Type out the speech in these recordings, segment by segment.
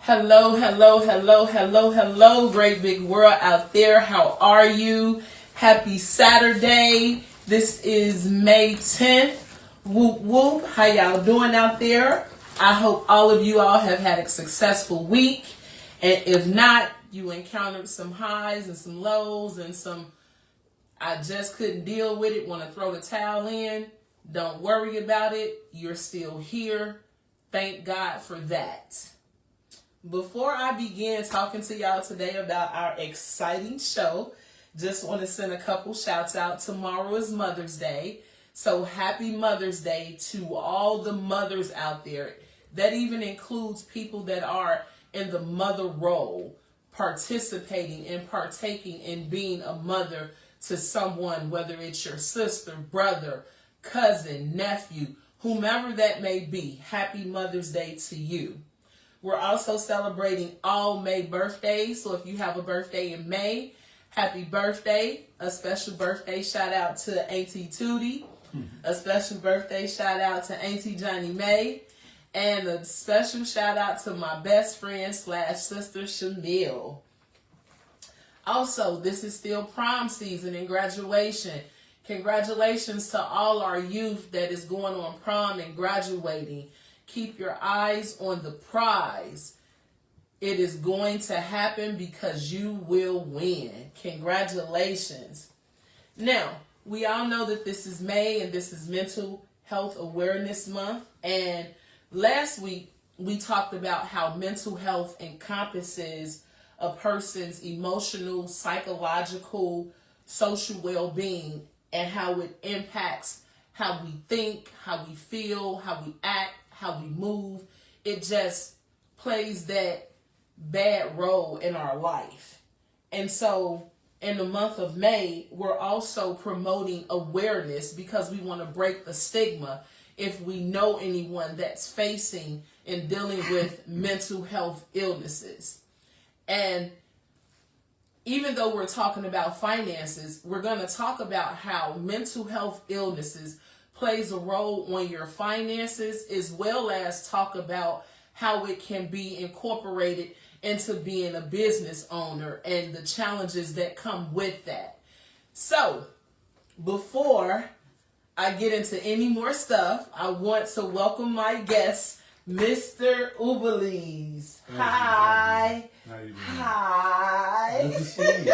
Hello, hello, hello, hello, hello, great big world out there. How are you? Happy Saturday. This is May 10th. Whoop, whoop. How y'all doing out there? I hope all of you all have had a successful week. And if not, you encountered some highs and some lows and some, I just couldn't deal with it, want to throw the towel in. Don't worry about it. You're still here. Thank God for that. Before I begin talking to y'all today about our exciting show, just want to send a couple shouts out. Tomorrow is Mother's Day. So happy Mother's Day to all the mothers out there. That even includes people that are in the mother role, participating and partaking in being a mother to someone, whether it's your sister, brother, cousin, nephew, whomever that may be. Happy Mother's Day to you. We're also celebrating all May birthdays. So if you have a birthday in May, happy birthday. A special birthday shout out to Auntie Tootie. A special birthday shout out to Auntie Johnny May. And a special shout out to my best friend / sister Shamil. Also, this is still prom season and graduation. Congratulations to all our youth that is going on prom and graduating. Keep your eyes on the prize. It is going to happen because you will win. Congratulations. Now, we all know that this is May and this is Mental Health Awareness Month. And last week, we talked about how mental health encompasses a person's emotional, psychological, social well-being and how it impacts how we think, how we feel, how we act, how we move. It just plays that bad role in our life. And so in the month of May, we're also promoting awareness because we want to break the stigma if we know anyone that's facing and dealing with mental health illnesses. And even though we're talking about finances, we're going to talk about how mental health illnesses plays a role on your finances, as well as talk about how it can be incorporated into being a business owner and the challenges that come with that. So, before I get into any more stuff, I want to welcome my guest, Mr. Ublies. Hi. How you doing? Hi. Good to see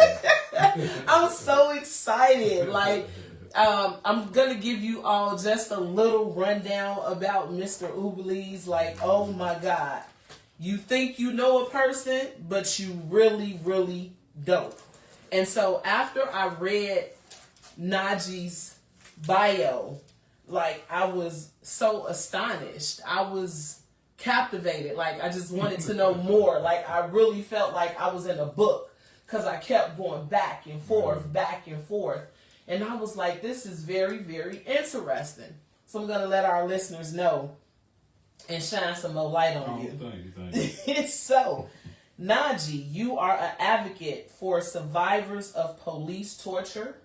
you. I'm so excited. I'm going to give you all just a little rundown about Mr. Ublies. Oh my God. You think you know a person, but you really, really don't. And so after I read Naji's bio, I was so astonished. I was captivated. I just wanted to know more. I really felt like I was in a book because I kept going back and forth, back and forth. And I was like, this is very, very interesting. So I'm going to let our listeners know and shine some more light on you. Thank you. So, Naji, you are an advocate for survivors of police torture.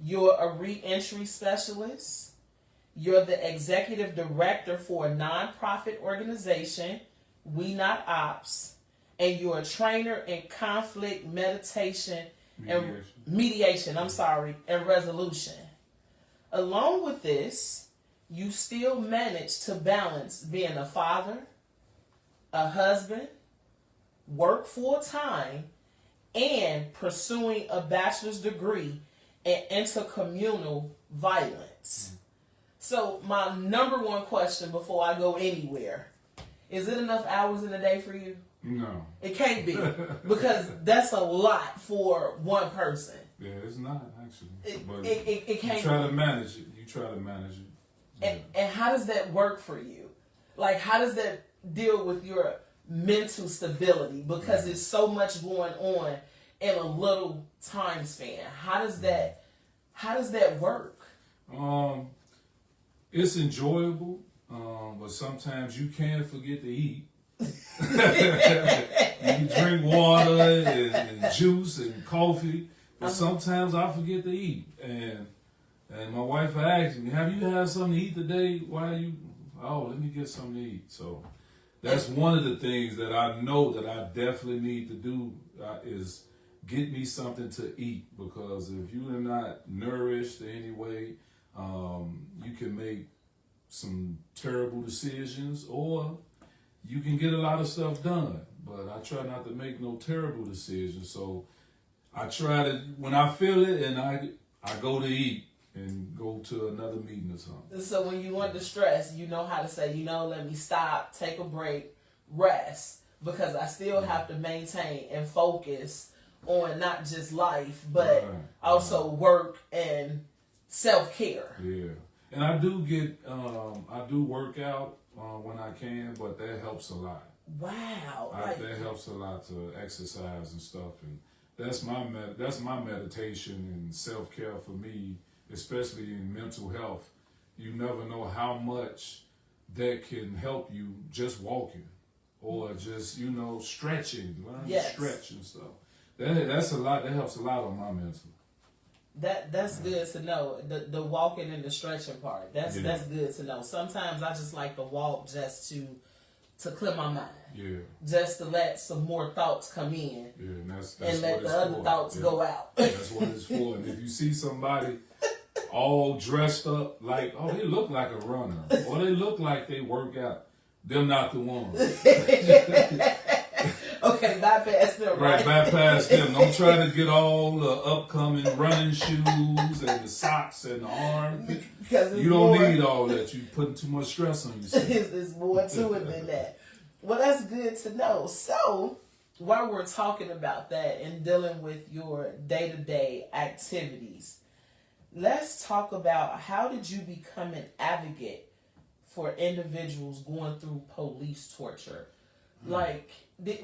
You're a reentry specialist. You're the executive director for a nonprofit organization, We Not Opps. And you're a trainer in conflict mediation and mediation, and resolution. Along with this, you still manage to balance being a father, a husband, work full time, and pursuing a bachelor's degree in intercommunal violence. So my number one question before I go anywhere, is it enough hours in a day for you? No. It can't be, because that's a lot for one person. Yeah, it's not, actually. It can't. You try to manage it. Yeah. And how does that work for you? How does that deal with your mental stability? Because there's so much going on in a little time span. How does that work? It's enjoyable, but sometimes you can forget to eat. You can drink water and juice and coffee, but sometimes I forget to eat. And my wife asked me, "Have you had something to eat today? Why are you? Oh, let me get something to eat." So That's one of the things that I know that I definitely need to do is get me something to eat, because if you are not nourished in any way, you can make some terrible decisions, or you can get a lot of stuff done. But I try not to make no terrible decisions. So I try to, when I feel it, and I go to eat and go to another meeting or something. So when you under stress, you know how to say, let me stop, take a break, rest, because I still have to maintain and focus on not just life, but also work and self-care. Yeah. And I do get, I do work out when I can, but that helps a lot. Wow. That helps a lot to exercise and stuff. And that's my meditation and self-care for me, especially in mental health. You never know how much that can help you just walking or just, stretching, learn to stretch and stuff. That's a lot. That helps a lot on my mental. That's good to know. The walking and the stretching part. That's good to know. Sometimes I just like to walk just to clear my mind. Yeah. Just to let some more thoughts come in. Yeah, and that's and let the other for. thoughts go out. That's what it's for. And if you see somebody all dressed up like, oh, they look like a runner, or they look like they work out, them not the ones. Okay, bypass them. Right, bypass them. Don't try to get all the upcoming running shoes and the socks and the arm. Because you don't need all that. You're putting too much stress on yourself. There's more to it than that. Well, that's good to know. So, while we're talking about that and dealing with your day-to-day activities, let's talk about, how did you become an advocate for individuals going through police torture? Like,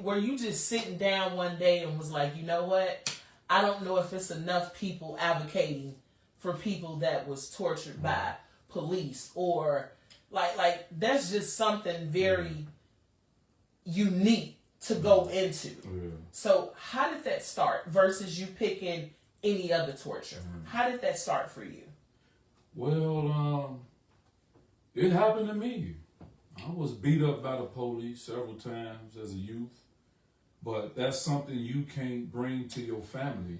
were you just sitting down one day and was like, you know what? I don't know if it's enough people advocating for people that was tortured by police, or like that's just something very unique to go into. Yeah. So how did that start versus you picking any other torture? How did that start for you? Well, it happened to me. I was beat up by the police several times as a youth, but that's something you can't bring to your family,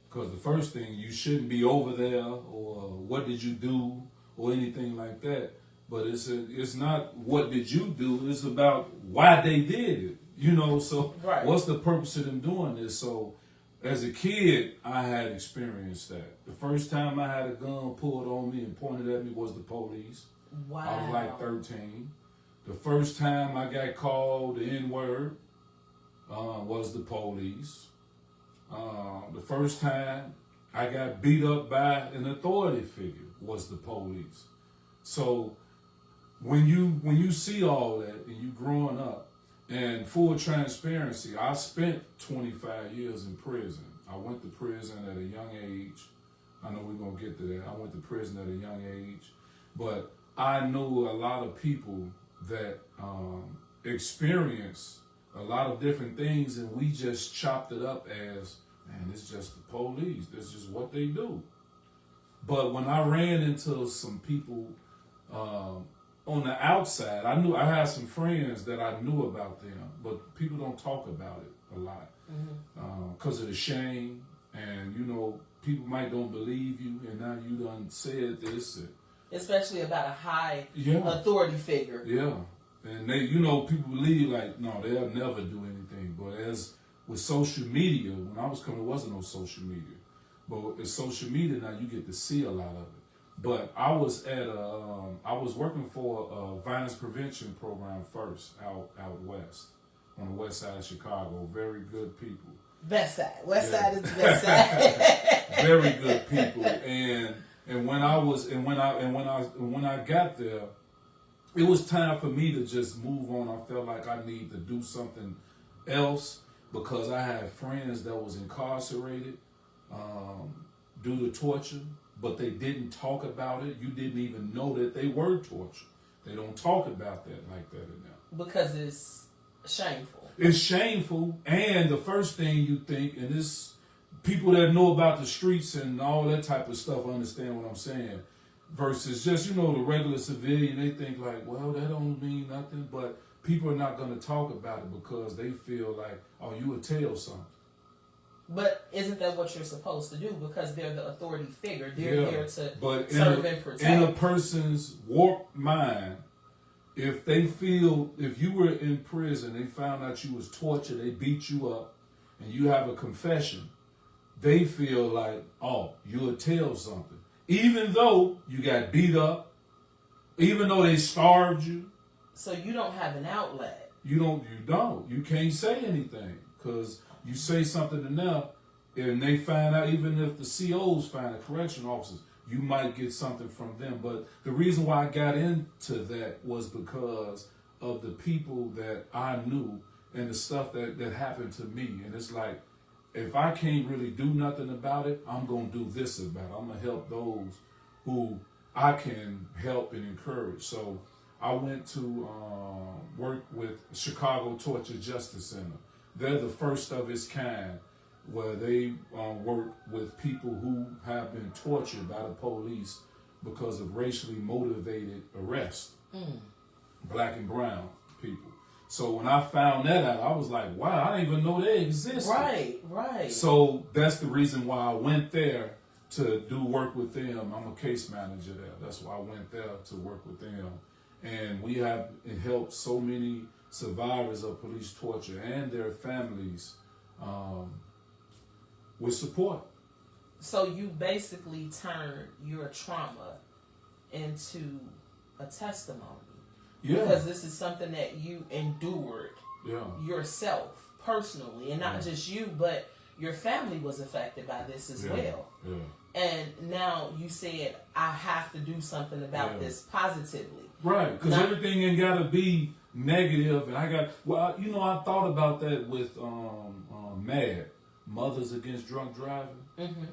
because the first thing, you shouldn't be over there, or what did you do, or anything like that. But it's not what did you do, it's about why they did it, so what's the purpose of them doing this? So as a kid, I had experienced that. The first time I had a gun pulled on me and pointed at me was the police. Wow. I was like 13. The first time I got called the N-word was the police. The first time I got beat up by an authority figure was the police. So when you see all that and you growing up, and full transparency, I spent 25 years in prison. I went to prison at a young age. I know we're going to get to that. I went to prison at a young age. But I knew a lot of people that experienced a lot of different things, and we just chopped it up as, man, it's just the police. That's just what they do. But when I ran into some people on the outside, I had some friends that I knew about them, but people don't talk about it a lot because of the shame, and people might don't believe you, and now you done said this, especially about a high authority figure. Yeah, and they, people believe like, no, they'll never do anything. But as with social media, when I was coming, there wasn't no social media, but with social media now, you get to see a lot of it. But I was I was working for a violence prevention program first out west, on the west side of Chicago. Very good people. West side is the best side. Very good people. And when I got there, it was time for me to just move on. I felt like I need to do something else, because I had friends that was incarcerated due to torture. But they didn't talk about it. You didn't even know that they were tortured. They don't talk about that like that in there. Because it's shameful. It's shameful, and the first thing you think, and this, people that know about the streets and all that type of stuff understand what I'm saying. versus just, you know, the regular civilian. They think like, well, that don't mean nothing, but people are not going to talk about it because they feel like, oh, you would tell something. But isn't that what you're supposed to do? Because they're the authority figure. They're there to serve and protect. In a person's warped mind, if they feel, if you were in prison, they found out you was tortured, they beat you up, and you have a confession, they feel like, oh, you'll tell something. Even though you got beat up, even though they starved you. So you don't have an outlet. You don't. You can't say anything because you say something enough, and they find out, even if the COs find it, correction officers, you might get something from them. But the reason why I got into that was because of the people that I knew and the stuff that happened to me. And it's like, if I can't really do nothing about it, I'm going to do this about it. I'm going to help those who I can help and encourage. So I went to work with Chicago Torture Justice Center. They're the first of its kind, where they work with people who have been tortured by the police because of racially motivated arrests, black and brown people. So when I found that out, I was like, wow, I didn't even know they existed. Right. So that's the reason why I went there to do work with them. I'm a case manager there. That's why I went there to work with them. And we have helped so many survivors of police torture and their families with support. So you basically turned your trauma into a testimony. Yeah. Because this is something that you endured yourself personally, and not just you, but your family was affected by this as well. Yeah. And now you said, I have to do something about this positively. Right, because everything ain't got to be negative. And I thought about that with MAD, Mothers Against Drunk Driving. Mm-hmm.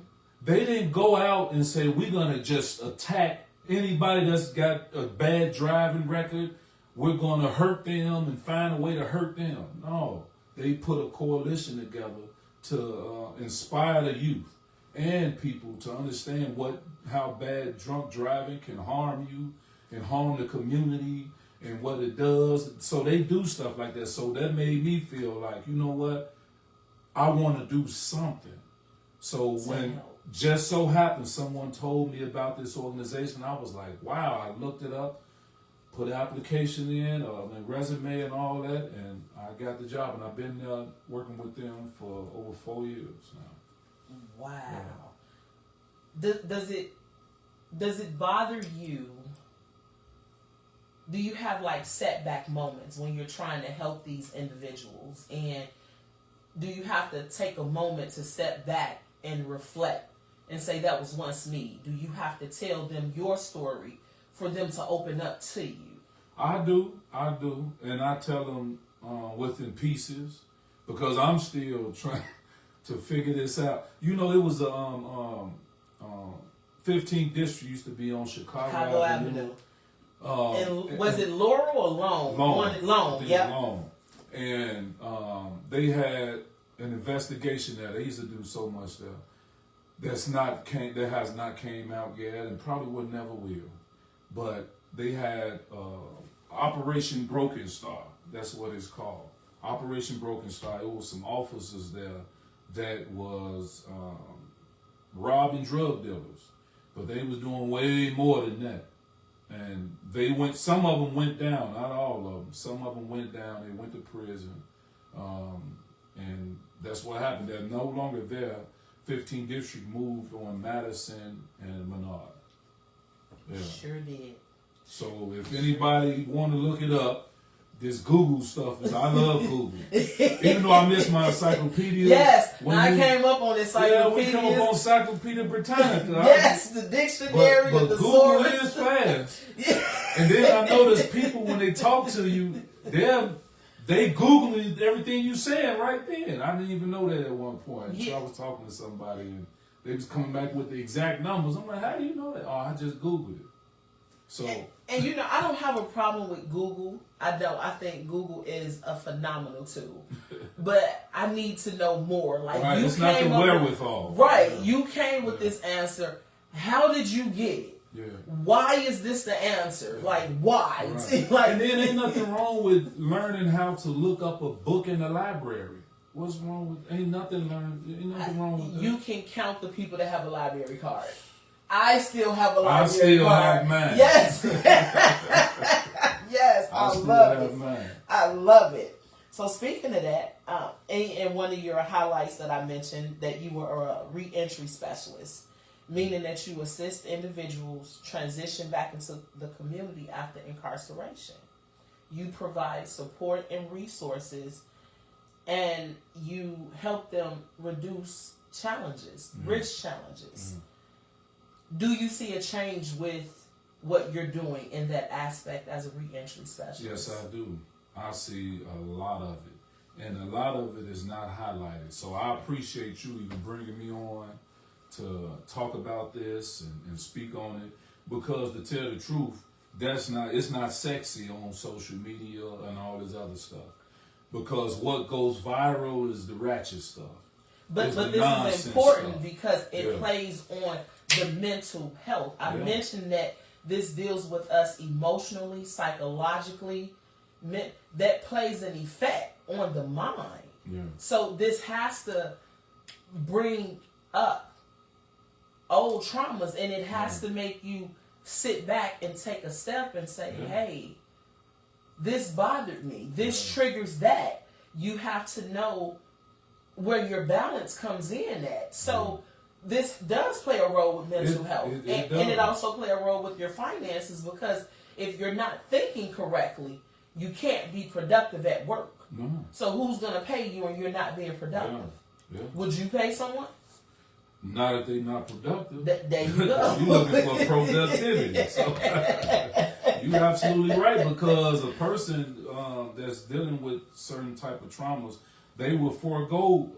They didn't go out and say, we're going to just attack anybody that's got a bad driving record. We're going to hurt them and find a way to hurt them. No, they put a coalition together to inspire the youth and people to understand how bad drunk driving can harm you and harm the community and what it does. So they do stuff like that. So that made me feel like, you know what? I want to do something. So when just so happened someone told me about this organization, I was like, wow, I looked it up, put an application in, a resume and all that, and I got the job. And I've been working with them for over 4 years now. Wow. Yeah. Does it bother you? Do you have like setback moments when you're trying to help these individuals? And do you have to take a moment to step back and reflect and say, that was once me? Do you have to tell them your story for them to open up to you? I do. And I tell them within pieces because I'm still trying to figure this out. You know, it was 15th District used to be on Chicago Avenue. And was it Laurel or Long? Long. Yeah. Long. And they had an investigation there. They used to do so much there. That has not came out yet, and probably would never will. But they had Operation Broken Star. That's what it's called. Operation Broken Star. It was some officers there that was robbing drug dealers, but they was doing way more than that. And some of them went down, not all of them. Some of them went down. They went to prison, and that's what happened. They're no longer there. 15th District moved on Madison and Menard. Yeah. Sure did. So if anybody want to look it up, this Google stuff I love Google. Even though I miss my encyclopedias. Yes, I came up on encyclopedias. Yeah, we came up on Encyclopedia Britannica. Yes, the dictionary, but the Google thesaurus. is fast. And then I notice people, when they talk to you, they Googling everything you saying right then. I didn't even know that at one point. Yeah. So I was talking to somebody and they was coming back with the exact numbers. I'm like, how do you know that? Oh, I just Googled it. So and you know, I don't have a problem with Google. I don't. I think Google is a phenomenal tool. But I need to know more. Like right, you it's not the wherewithal. Right. You came with this answer. How did you get it? Yeah. Why is this the answer? Like, why? Right. Like, and then ain't nothing wrong with learning how to look up a book in the library. What's wrong with? Ain't nothing wrong with that. You can count the people that have a library card. I still have a library I still card. have mine. Yes. Yes, I love it. Mine. I love it. So speaking of that, in one of your highlights that I mentioned, that you were a reentry specialist, meaning that you assist individuals transition back into the community after incarceration. You provide support and resources, and you help them reduce challenges, rich challenges. Do you see a change with what you're doing in that aspect as a reentry specialist? Yes, I do. I see a lot of it, and a lot of it is not highlighted. So I appreciate you even bringing me on to talk about this and speak on it, because to tell the truth, it's not sexy on social media and all this other stuff, because what goes viral is the ratchet stuff. But this is important because it plays on the mental health. I mentioned that this deals with us emotionally, psychologically. That plays an effect on the mind. Yeah. So this has to bring up old traumas, and it has to make you sit back and take a step and say, hey, this bothered me. This triggers that. You have to know where your balance comes in at. So this does play a role with mental health. And it also play a role with your finances, because if you're not thinking correctly, you can't be productive at work. No. So who's going to pay you when you're not being productive? Yeah. Would you pay someone? Not if they're not productive. There you go. You're looking for productivity. So you're absolutely right, because a person that's dealing with certain type of traumas, they will forego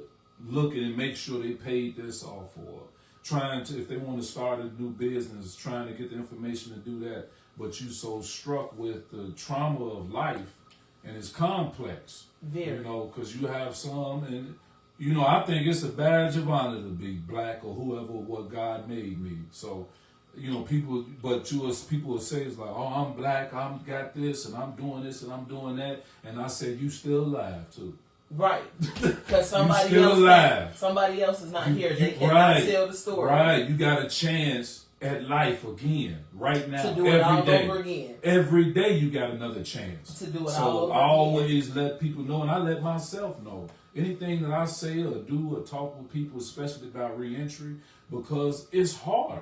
looking and make sure they paid this off, or trying to, if they want to start a new business, trying to get the information to do that. But you so struck with the trauma of life, and it's complex. Very. You know, because you have some, and you know, I think it's a badge of honor to be black or whoever, what God made me. So, you know, people will say, it's like, oh, I'm black, I'm got this, and I'm doing this, and I'm doing that. And I said, you still alive, too. Right. Because somebody still alive. Somebody else is not here. They cannot tell the story. Right. You got a chance at life again, right now. To do it all over again. Every day you got another chance. To do it so all over I always let people know, and I let myself know, anything that I say or do or talk with people, especially about reentry, because it's hard.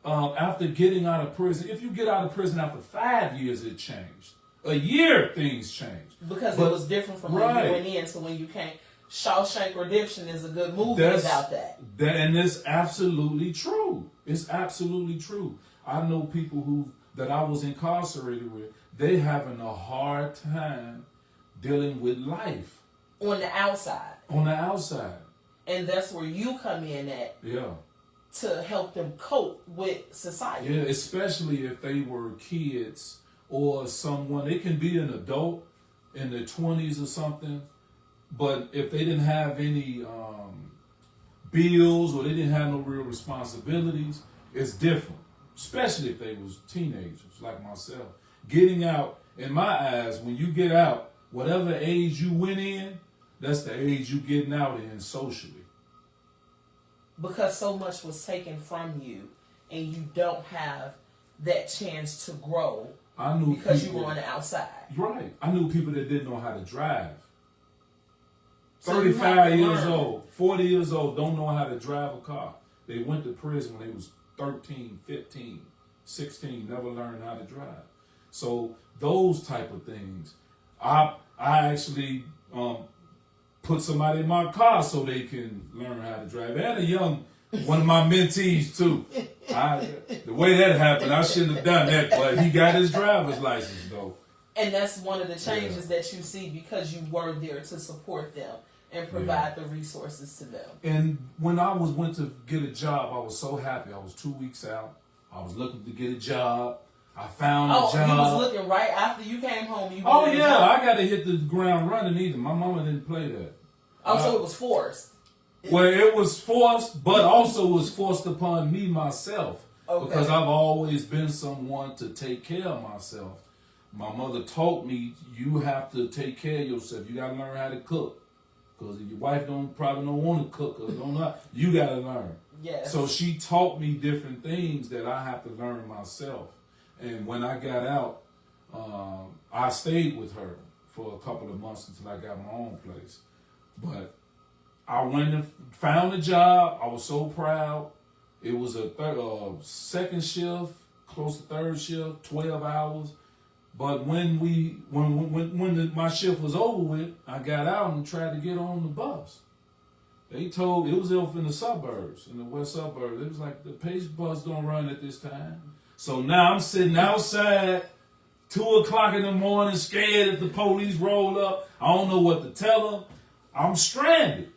After getting out of prison, if you get out of prison after 5 years, it changed. A year, things changed. Because it was different from when you went in to when you came. Shawshank Redemption is a good movie about that. And it's absolutely true. It's absolutely true. I know people that I was incarcerated with, they having a hard time dealing with life. On the outside. On the outside. And that's where you come in at. Yeah. To help them cope with society. Yeah, especially if they were kids or someone. They can be an adult in their 20s or something, but if they didn't have any bills or they didn't have no real responsibilities, it's different. Especially if they was teenagers like myself. Getting out, in my eyes, when you get out, whatever age you went in, that's the age you getting out in socially. Because so much was taken from you, and you don't have that chance to grow. I knew because people, you were on the outside. Right. I knew people that didn't know how to drive. 35 years old, 40 years old, don't know how to drive a car. They went to prison when they was 13, 15, 16, never learned how to drive. So those type of things, I actually put somebody in my car so they can learn how to drive. And one of my mentees too. The way that happened, I shouldn't have done that, but he got his driver's license though. And that's one of the changes that you see because you were there to support them and provide the resources to them. And when I went to get a job, I was so happy. I was 2 weeks out. I was looking to get a job. I found a job. Oh, you was looking right after you came home. I got to hit the ground running either. My mama didn't play that. Oh, so it was forced. Well, it was forced, but also was forced upon me myself. because I've always been someone to take care of myself. My mother taught me you have to take care of yourself. You gotta learn how to cook, because if your wife probably don't want to cook or don't know, you gotta learn. Yes. So she taught me different things that I have to learn myself. And when I got out, I stayed with her for a couple of months until I got my own place. But I went and found a job. I was so proud. It was a second shift, close to third shift, 12 hours. But when my shift was over with, I got out and tried to get on the bus. They told it was off in the suburbs, in the west suburbs. It was like the Pace bus don't run at this time. So now I'm sitting outside, 2:00 in the morning, scared if the police roll up. I don't know what to tell them. I'm stranded.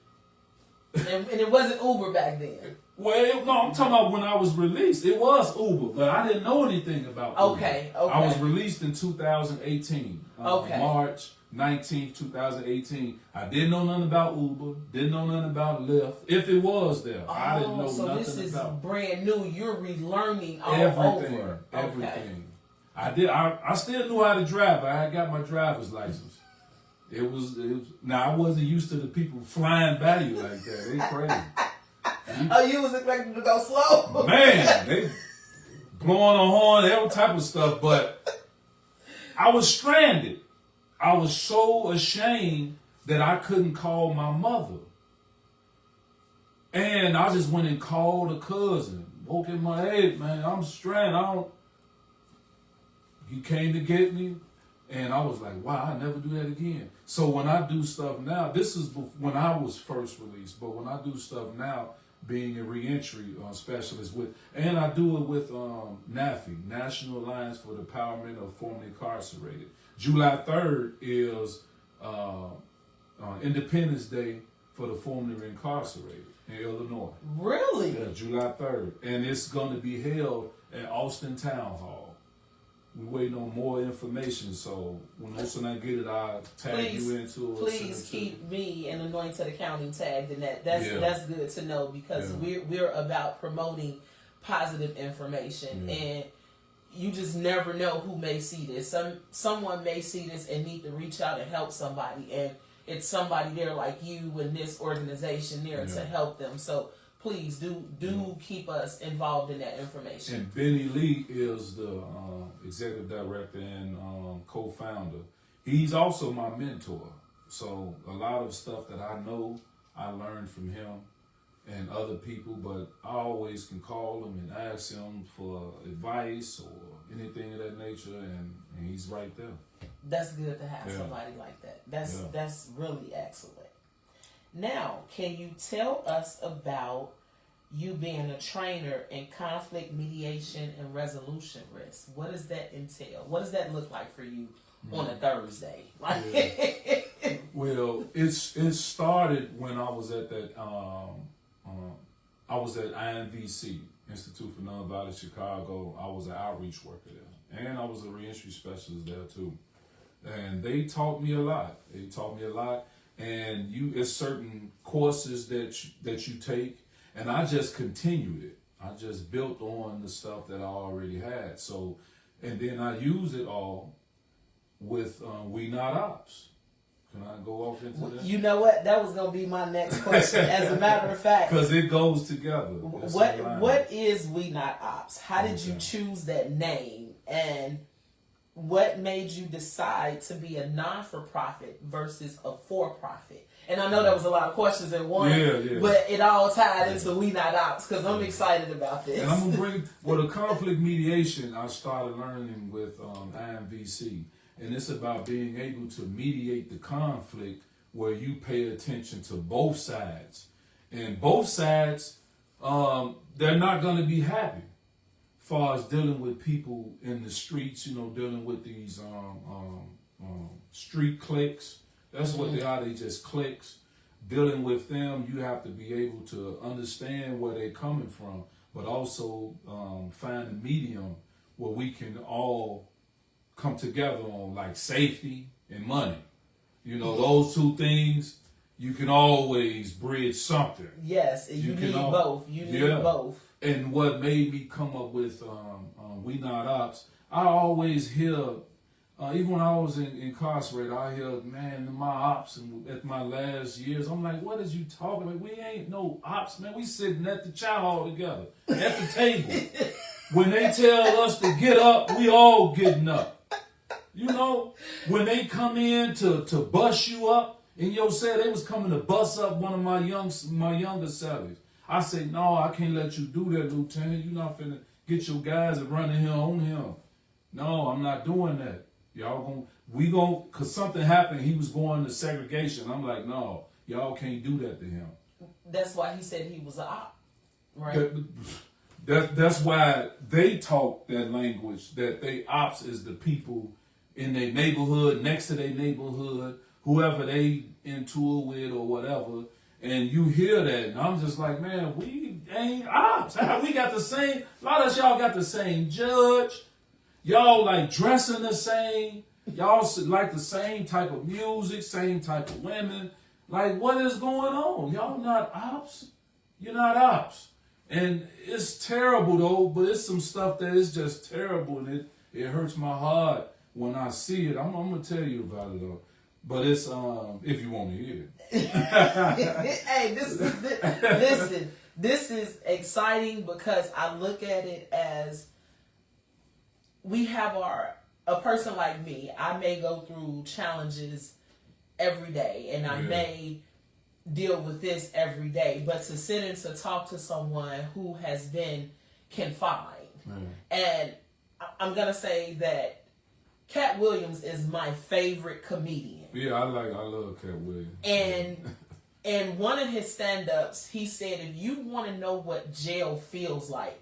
And it wasn't Uber back then. Well, no, I'm talking about when I was released. It was Uber, but I didn't know anything about Uber. Okay. I was released in 2018. March 19th, 2018. I didn't know nothing about Uber. Didn't know nothing about Lyft. If it was there, I didn't know nothing about. So this is brand new. You're relearning everything. over. Everything. I still knew how to drive. I had got my driver's license. It was. Now I wasn't used to the people flying by you like that. They crazy. You was expecting to go slow? Man, they blowing a horn, every type of stuff. But I was stranded. I was so ashamed that I couldn't call my mother. And I just went and called a cousin. Woke in my head, man, I'm stranded. He came to get me. And I was like, wow, I never do that again. So when I do stuff now, this is when I was first released, but when I do stuff now, being a reentry specialist and I do it with NAFI, National Alliance for the Empowerment of Formerly Incarcerated. July 3rd is Independence Day for the formerly incarcerated in Illinois. Really? Yeah, July 3rd. And it's going to be held at Austin Town Hall. We're waiting on more information, so when I get it, I'll tag you into it. Please keep me and Anointed Accounting tagged in that. That's good to know, because we're about promoting positive information, and you just never know who may see this. Someone may see this and need to reach out and help somebody, and it's somebody there like you and this organization there to help them. So please do keep us involved in that information. And Benny Lee is the executive director and co-founder. He's also my mentor. So a lot of stuff that I know, I learned from him and other people, but I always can call him and ask him for advice or anything of that nature, and he's right there. That's good to have somebody like that. That's really excellent. Now, can you tell us about you being a trainer in conflict mediation and resolution risk? What does that entail? What does that look like for you on a Thursday? Well, it started when I was at that I was at INVC, Institute for Nonviolence Chicago. I was an outreach worker there, and I was a reentry specialist there too. And they taught me a lot. And it's certain courses that you take, and I just continued it. I just built on the stuff that I already had. So, and then I use it all with We Not Opps. Can I go off into that? You know what? That was going to be my next question. As a matter of fact, because it goes together. What is We Not Opps? How did you choose that name, and what made you decide to be a non-for-profit versus a for-profit? And I know that was a lot of questions in one, but it all tied into We Not Opps, because I'm excited about this. And I'm going to bring, the conflict mediation I started learning with IMVC. And it's about being able to mediate the conflict where you pay attention to both sides. And both sides, they're not going to be happy. Far as dealing with people in the streets, dealing with these street cliques. That's what they are. They just cliques. Dealing with them, you have to be able to understand where they're coming from, but also find a medium where we can all come together on, like, safety and money. Those two things, you can always bridge something. Yes, you need both. You need both. And what made me come up with We Not Opps, I always hear, even when I was incarcerated, I hear, man, my ops and at my last years, I'm like, what is you talking about? We ain't no ops, man. We sitting at the chow hall together, at the table. When they tell us to get up, we all getting up. You know, when they come in to bust you up in your cell, they was coming to bust up one of my younger cellies. I say, no, I can't let you do that, Lieutenant. You're not finna get your guys and run in here on him. No, I'm not doing that. Cause something happened. He was going to segregation. I'm like, no, y'all can't do that to him. That's why he said he was an op, right? That's why they talk that language, that they ops is the people in their neighborhood, next to their neighborhood, whoever they into it with or whatever. And you hear that, and I'm just like, man, we ain't ops. We got the same, a lot of y'all got the same judge. Y'all like dressing the same. Y'all like the same type of music, same type of women. Like, what is going on? Y'all not ops. You're not ops. And it's terrible though, but it's some stuff that is just terrible, and it hurts my heart when I see it. I'm gonna tell you about it though. But it's if you want to hear it. Hey, listen. This is exciting because I look at it as we have a person like me. I may go through challenges every day, and I may deal with this every day. But to sit and to talk to someone who has been confined, and I'm gonna say that Cat Williams is my favorite comedian. Yeah, I love Cat Williams. And one of his stand-ups, he said, if you want to know what jail feels like,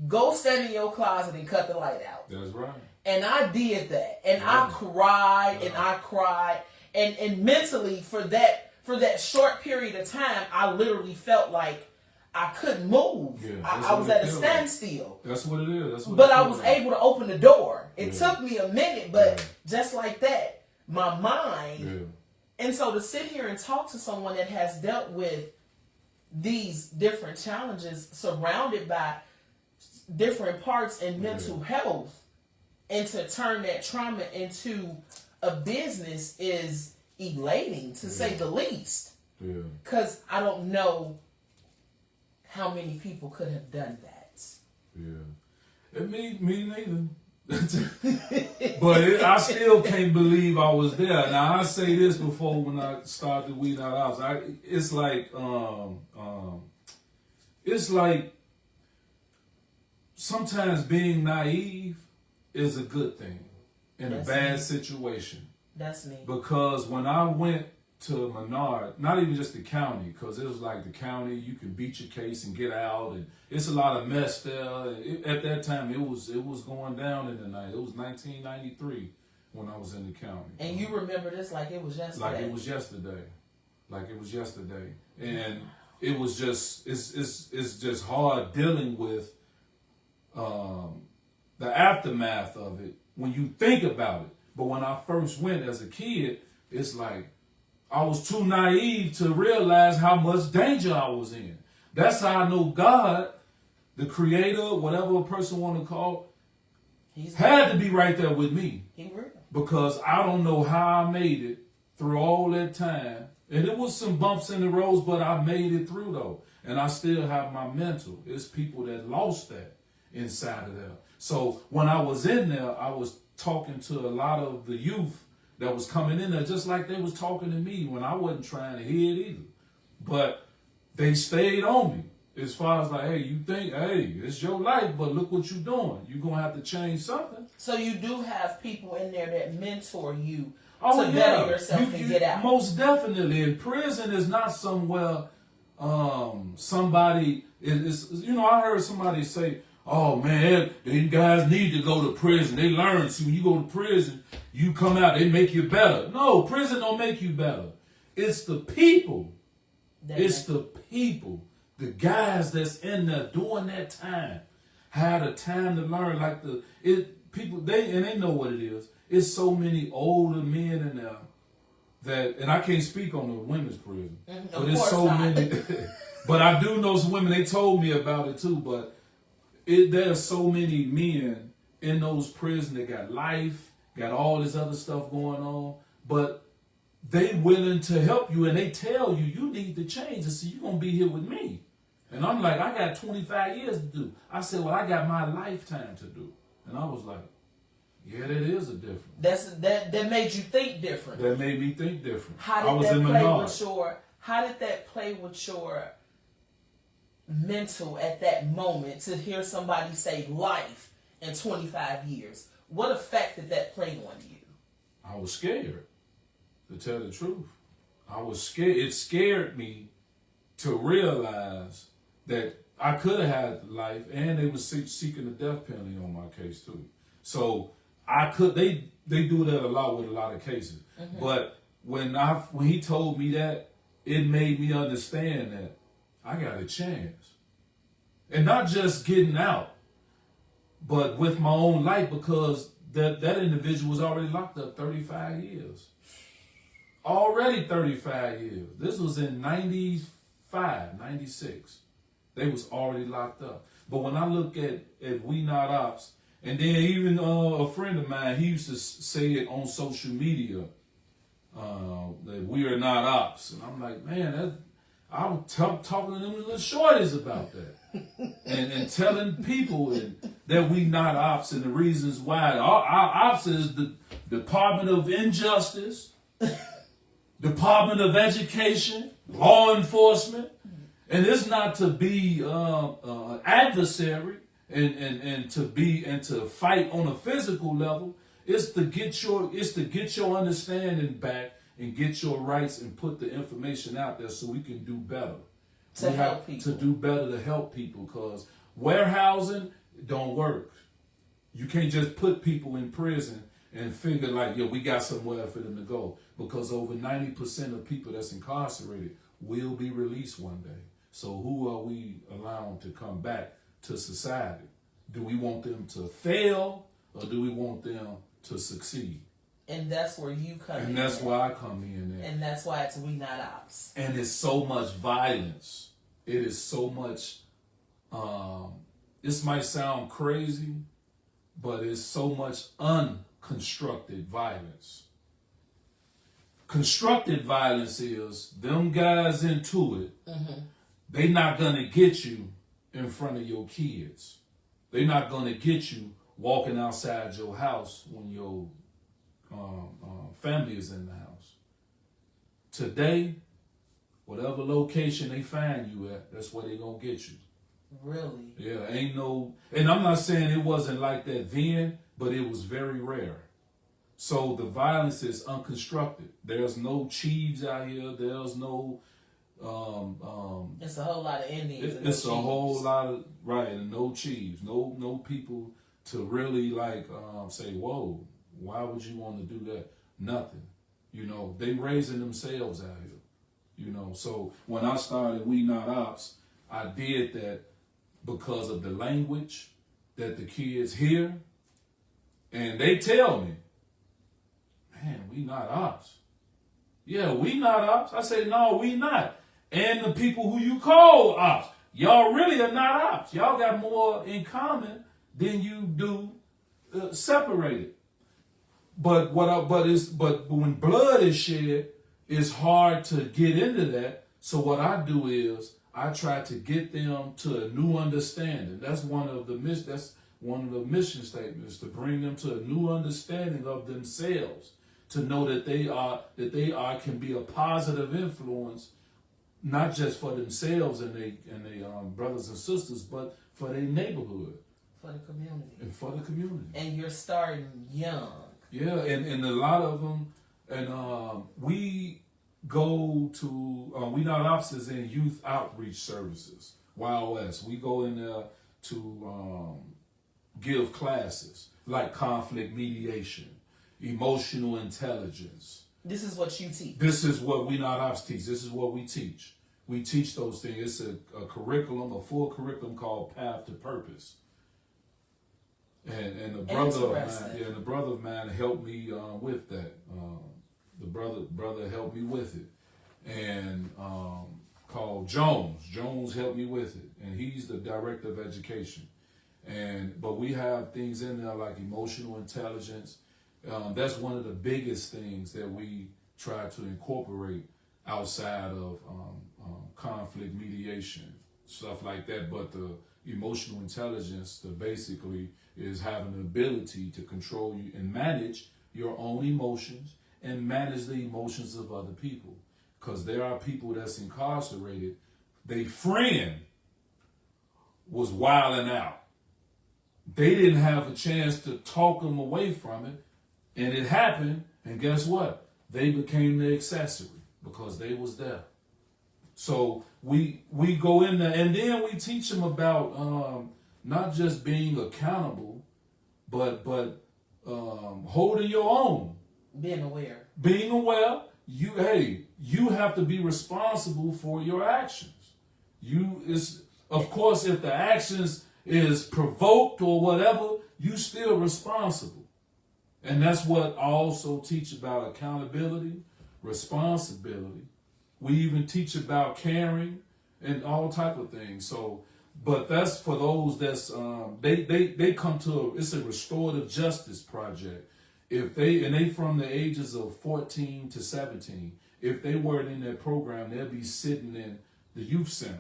go stand in your closet and cut the light out. That's right. And I did that. And I cried and I cried. And mentally, for that short period of time, I literally felt like I couldn't move. Yeah, I was at a standstill. That's what it is. But I was able to open the door. It took me a minute, but just like that, my mind. And so to sit here and talk to someone that has dealt with these different challenges, surrounded by different parts in mental health, and to turn that trauma into a business is elating, to say the least. Because I don't know how many people could have done that. Yeah. And me neither. But I still can't believe I was there. Now I say this before when I started We Not Opps. It's like sometimes being naive is a good thing in a bad situation. That's me. Because when I went to Menard, not even just the county, because it was like the county, you can beat your case and get out, and it's a lot of mess there. At that time, it was going down in the night. It was 1993 when I was in the county. And you remember this like it was yesterday. Like it was yesterday. And it was just it's just hard dealing with the aftermath of it when you think about it. But when I first went as a kid, it's like I was too naive to realize how much danger I was in. That's how I know God, the creator, whatever a person want to call, had to be right there with me. Because I don't know how I made it through all that time. And it was some bumps in the roads, but I made it through though. And I still have my mental. It's people that lost that inside of there. So when I was in there, I was talking to a lot of the youth that was coming in there just like they was talking to me when I wasn't trying to hear it either. But they stayed on me as far as like, hey, you think, hey, it's your life, but look what you're doing. You're going to have to change something. So you do have people in there that mentor you to better yourself and get out. Most definitely. And prison is not somewhere somebody is, I heard somebody say, oh man, these guys need to go to prison. They learn. See, when you go to prison, you come out, they make you better. No, prison don't make you better. It's the people. The people. The guys that's in there doing that time had a time to learn. Like they know what it is. It's so many older men in there that, and I can't speak on the women's prison, but it's so many. But I do know some women. They told me about it too, but there are so many men in those prisons that got life, got all this other stuff going on, but they willing to help you and they tell you, you need to change and so you're going to be here with me. And I'm like, I got 25 years to do. I said, well, I got my lifetime to do. And I was like, yeah, that is a difference. That made you think different. That made me think different. How did that play with your mental at that moment to hear somebody say life in 25 years? What effect did that play on you? I was scared, to tell the truth. I was scared. It scared me to realize that I could have had life, and they were seeking the death penalty on my case too. So I could. They do that a lot with a lot of cases. Mm-hmm. But when he told me that, it made me understand that I got a chance, and not just getting out, but with my own life, because that individual was already locked up 35 years. Already 35 years. This was in 95, 96. They was already locked up. But when I look at We Not Opps, and then even a friend of mine, he used to say it on social media, that we are not ops. And I'm like, man, I was talking to them little shorties about that. and telling people that we not ops and the reasons why. Our ops is the Department of Injustice, Department of Education, law enforcement. And it's not to be an adversary and to fight on a physical level. It's to get your understanding back and get your rights and put the information out there so we can do better. To help people. To do better to help people, because warehousing don't work. You can't just put people in prison and figure like, we got somewhere for them to go, because over 90% of people that's incarcerated will be released one day. So who are we allowing to come back to society? Do we want them to fail, or do we want them to succeed? And that's where you come in. And that's why I come in there. And that's why it's We Not Opps. And it's so much violence. It is so much, this might sound crazy, but it's so much unconstructed violence. Constructed violence is them guys into it. Mm-hmm. They not going to get you in front of your kids. They're not going to get you walking outside your house when your family is in the house. Today, whatever location they find you at, that's where they're going to get you. Really? Yeah, and I'm not saying it wasn't like that then, but it was very rare. So the violence is unconstructed. There's no chiefs out here. There's no... it's a whole lot of Indians. It's a whole lot of, right, and no chiefs. No people to really say, whoa, why would you want to do that? Nothing. They raising themselves out here. So when I started We Not Opps, I did that because of the language that the kids hear. And they tell me, man, we not ops. Yeah, we not ops. I say, no, we not. And the people who you call ops, y'all really are not ops. Y'all got more in common than you do separated. But when blood is shed, it's hard to get into that. So what I do is I try to get them to a new understanding. That's one of the mission statements, to bring them to a new understanding of themselves, to know that they can be a positive influence, not just for themselves and they brothers and sisters, but for their neighborhood, for the community, and for the community. And you're starting young. Yeah, and a lot of them, and we go to We Not Opps is in youth outreach services, YOS. We go in there to give classes like conflict mediation, emotional intelligence. This is what you teach. This is what We Not Opps teach. This is what we teach. We teach those things. It's a curriculum, a full curriculum called Path to Purpose. And the brother of mine helped me with that. The brother helped me with it, and called Jones. Jones helped me with it, and he's the director of education. But we have things in there like emotional intelligence. That's one of the biggest things that we try to incorporate outside of conflict mediation, stuff like that. But the emotional intelligence, basically, is having the ability to control you and manage your own emotions and manage the emotions of other people. Because there are people that's incarcerated, their friend was wilding out. They didn't have a chance to talk them away from it, and it happened, and guess what? They became the accessory because they was there. So we go in there, and then we teach them about not just being accountable, but holding your own. Being aware. Being aware. You have to be responsible for your actions. Of course, if the actions is provoked or whatever, you still responsible. And that's what I also teach about accountability, responsibility. We even teach about caring and all type of things. So, but that's for those that's they come to it's a restorative justice project. If they from the ages of 14 to 17, if they weren't in that program, they'll be sitting in the youth center.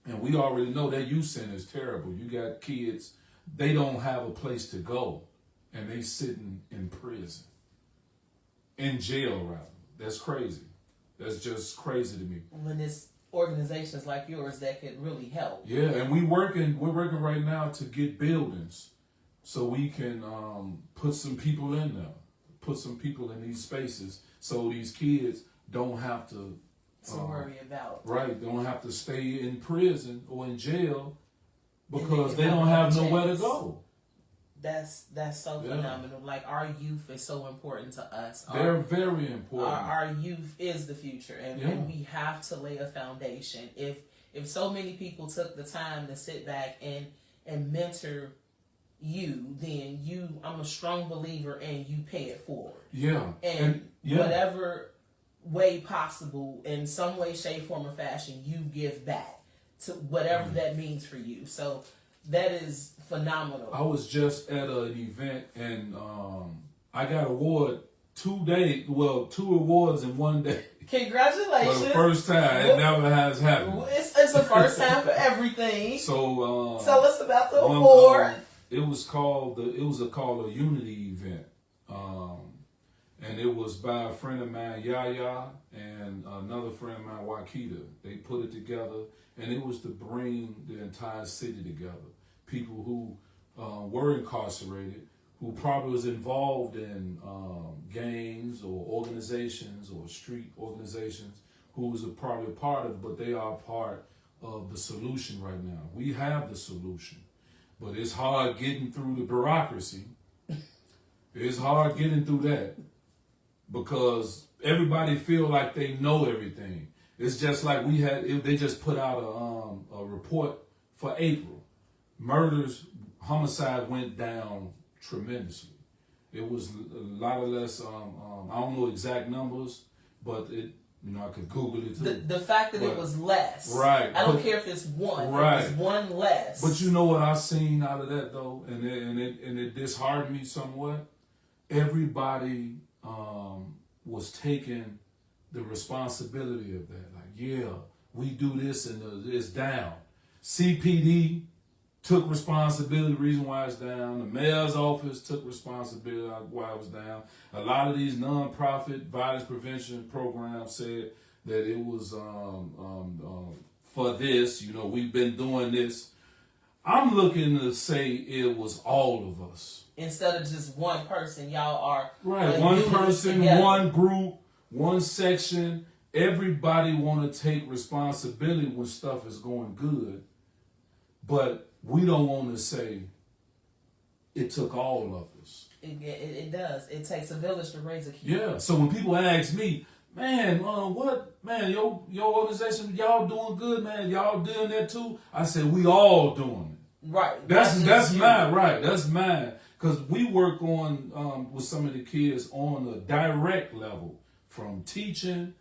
And we already know that youth center is terrible. You got kids, they don't have a place to go, and they sitting in prison, in jail rather. That's crazy. That's just crazy to me. When it's organizations like yours that could really help. Yeah, and we're working right now to get buildings so we can put some people in there, put some people in these spaces so these kids don't have to worry about. Right, don't have to stay in prison or in jail because they don't have nowhere to go. That's so phenomenal. Like, our youth is so important to us. They're very important. Our youth is the future, and we have to lay a foundation. If so many people took the time to sit back and mentor you, then I'm a strong believer in you pay it forward. Yeah. And whatever way possible, in some way, shape, form, or fashion, you give back to whatever that means for you. So that is phenomenal. I was just at an event and I got two awards in one day. Congratulations. For the first time. It never has happened. It's the first time for everything. So tell us about the award. It was called a Unity event. And it was by a friend of mine, Yaya, and another friend of mine, Wakita. They put it together, and it was to bring the entire city together. People who were incarcerated, who probably was involved in gangs or organizations or street organizations, who was probably a part of it, but they are part of the solution right now. We have the solution, but it's hard getting through the bureaucracy. It's hard getting through that. Because everybody feel like they know everything. It's just like they just put out a report for April. Homicide went down tremendously. It was a lot of less, I don't know exact numbers, but I could Google it too. The fact that it was less. Right. I don't care if it's one. Right. It was one less. But you know what I seen out of that though? And it disheartened me somewhat. Everybody was taking the responsibility of that. Like, we do this and it's down. CPD took responsibility, the reason why it's down. The mayor's office took responsibility why it was down. A lot of these nonprofit violence prevention programs said that it was for this, we've been doing this. I'm looking to say it was all of us. Instead of just one person, y'all are right. One person, together. One group, one section. Everybody want to take responsibility when stuff is going good, but we don't want to say it took all of us. It does. It takes a village to raise a kid. Yeah. So when people ask me, man, your organization, y'all doing good, man. Y'all doing that too. I said we all doing it. Right. That's mine. Right. That's mine. Because we work on with some of the kids on a direct level, from teaching,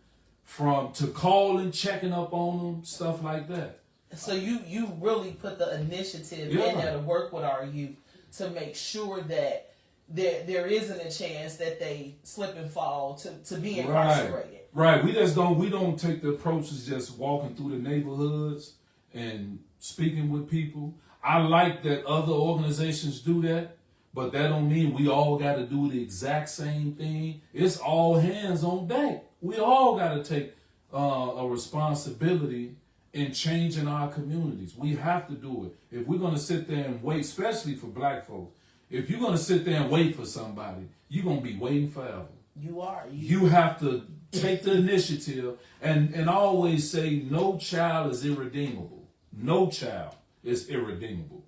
to calling, checking up on them, stuff like that. So you really put the initiative in there to work with our youth to make sure that there isn't a chance that they slip and fall to be incarcerated. Right. We don't take the approach of just walking through the neighborhoods and speaking with people. I like that other organizations do that, but that don't mean we all got to do the exact same thing. It's all hands on deck. We all got to take a responsibility in changing our communities. We have to do it. If we're going to sit there and wait, especially for black folks, if you're going to sit there and wait for somebody, you're going to be waiting forever. You are. You have to take the initiative, and I always say no child is irredeemable. No child is irredeemable.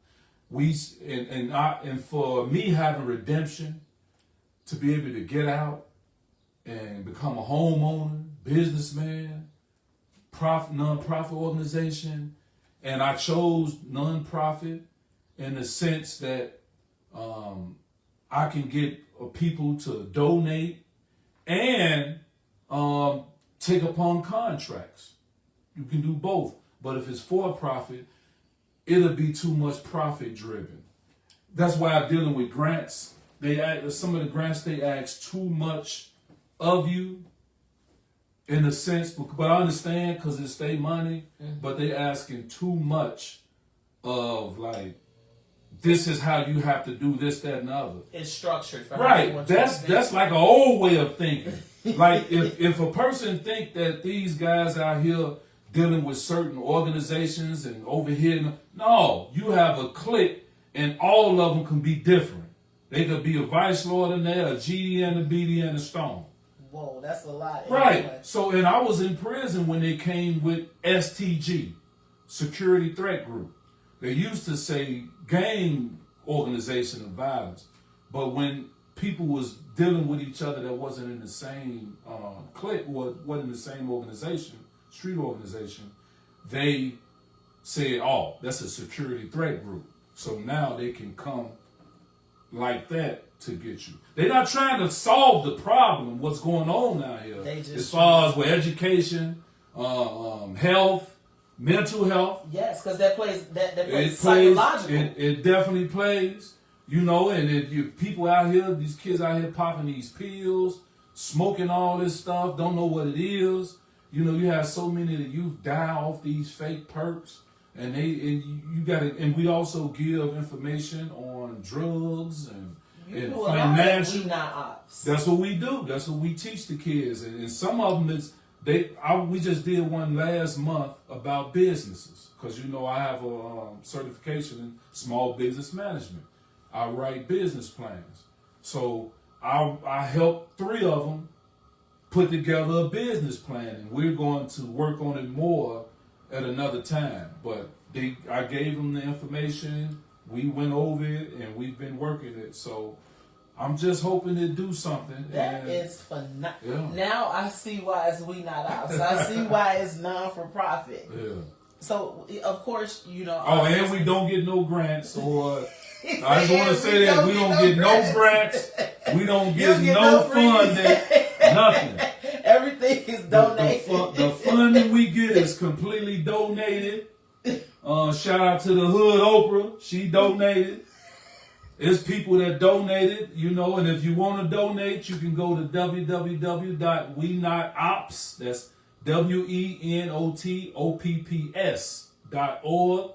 And for me having redemption, to be able to get out and become a homeowner, businessman, non-profit organization, and I chose non-profit in the sense that I can get people to donate and take upon contracts. You can do both, but if it's for profit, it'll be too much profit driven. That's why I'm dealing with grants. Some of the grants they ask too much of you, in a sense, but I understand because it's state money, but they asking too much of like, this is how you have to do this, that, and the other. It's structured for right. That's like an old way of thinking. Like if a person think that these guys out here dealing with certain organizations and over here, no, you have a clique and all of them can be different. They could be a vice lord in there, a GD and a BD and a Stone. Whoa, that's a lot. Right. Anyway. So, and I was in prison when they came with STG, Security Threat Group. They used to say gang organization of violence, but when people was dealing with each other that wasn't in the same clique, wasn't in the same organization, street organization, they said, oh, that's a security threat group. So now they can come like that to get you. They're not trying to solve the problem, what's going on out here. As far as with education, health, mental health. Yes, because that plays psychological. It definitely plays. You know, and if people out here, these kids out here popping these pills, smoking all this stuff, don't know what it is. You know, you have so many of the youth die off these fake perks, and we also give information on drugs and financial. We Not Opps. That's what we do. That's what we teach the kids, and some of them we just did one last month about businesses, because you know I have a certification in small business management. I write business plans, so I helped 3 of them put together a business plan, and we're going to work on it more at another time. But I gave them the information, we went over it, and we've been working it. So I'm just hoping to do something. That is phenomenal. Yeah. Now I see why it's We Not Opps. I see why it's non-for-profit. Yeah. So, of course, you know. Oh, and we don't get no grants or... I just want to say that we don't get no grants. We don't get no funding. Nothing. Everything is donated. The funding we get is completely donated. Shout out to the Hood Oprah. She donated. It's people that donated, you know, and if you want to donate, you can go to www.wenotopps. That's WENOTOPPS.org.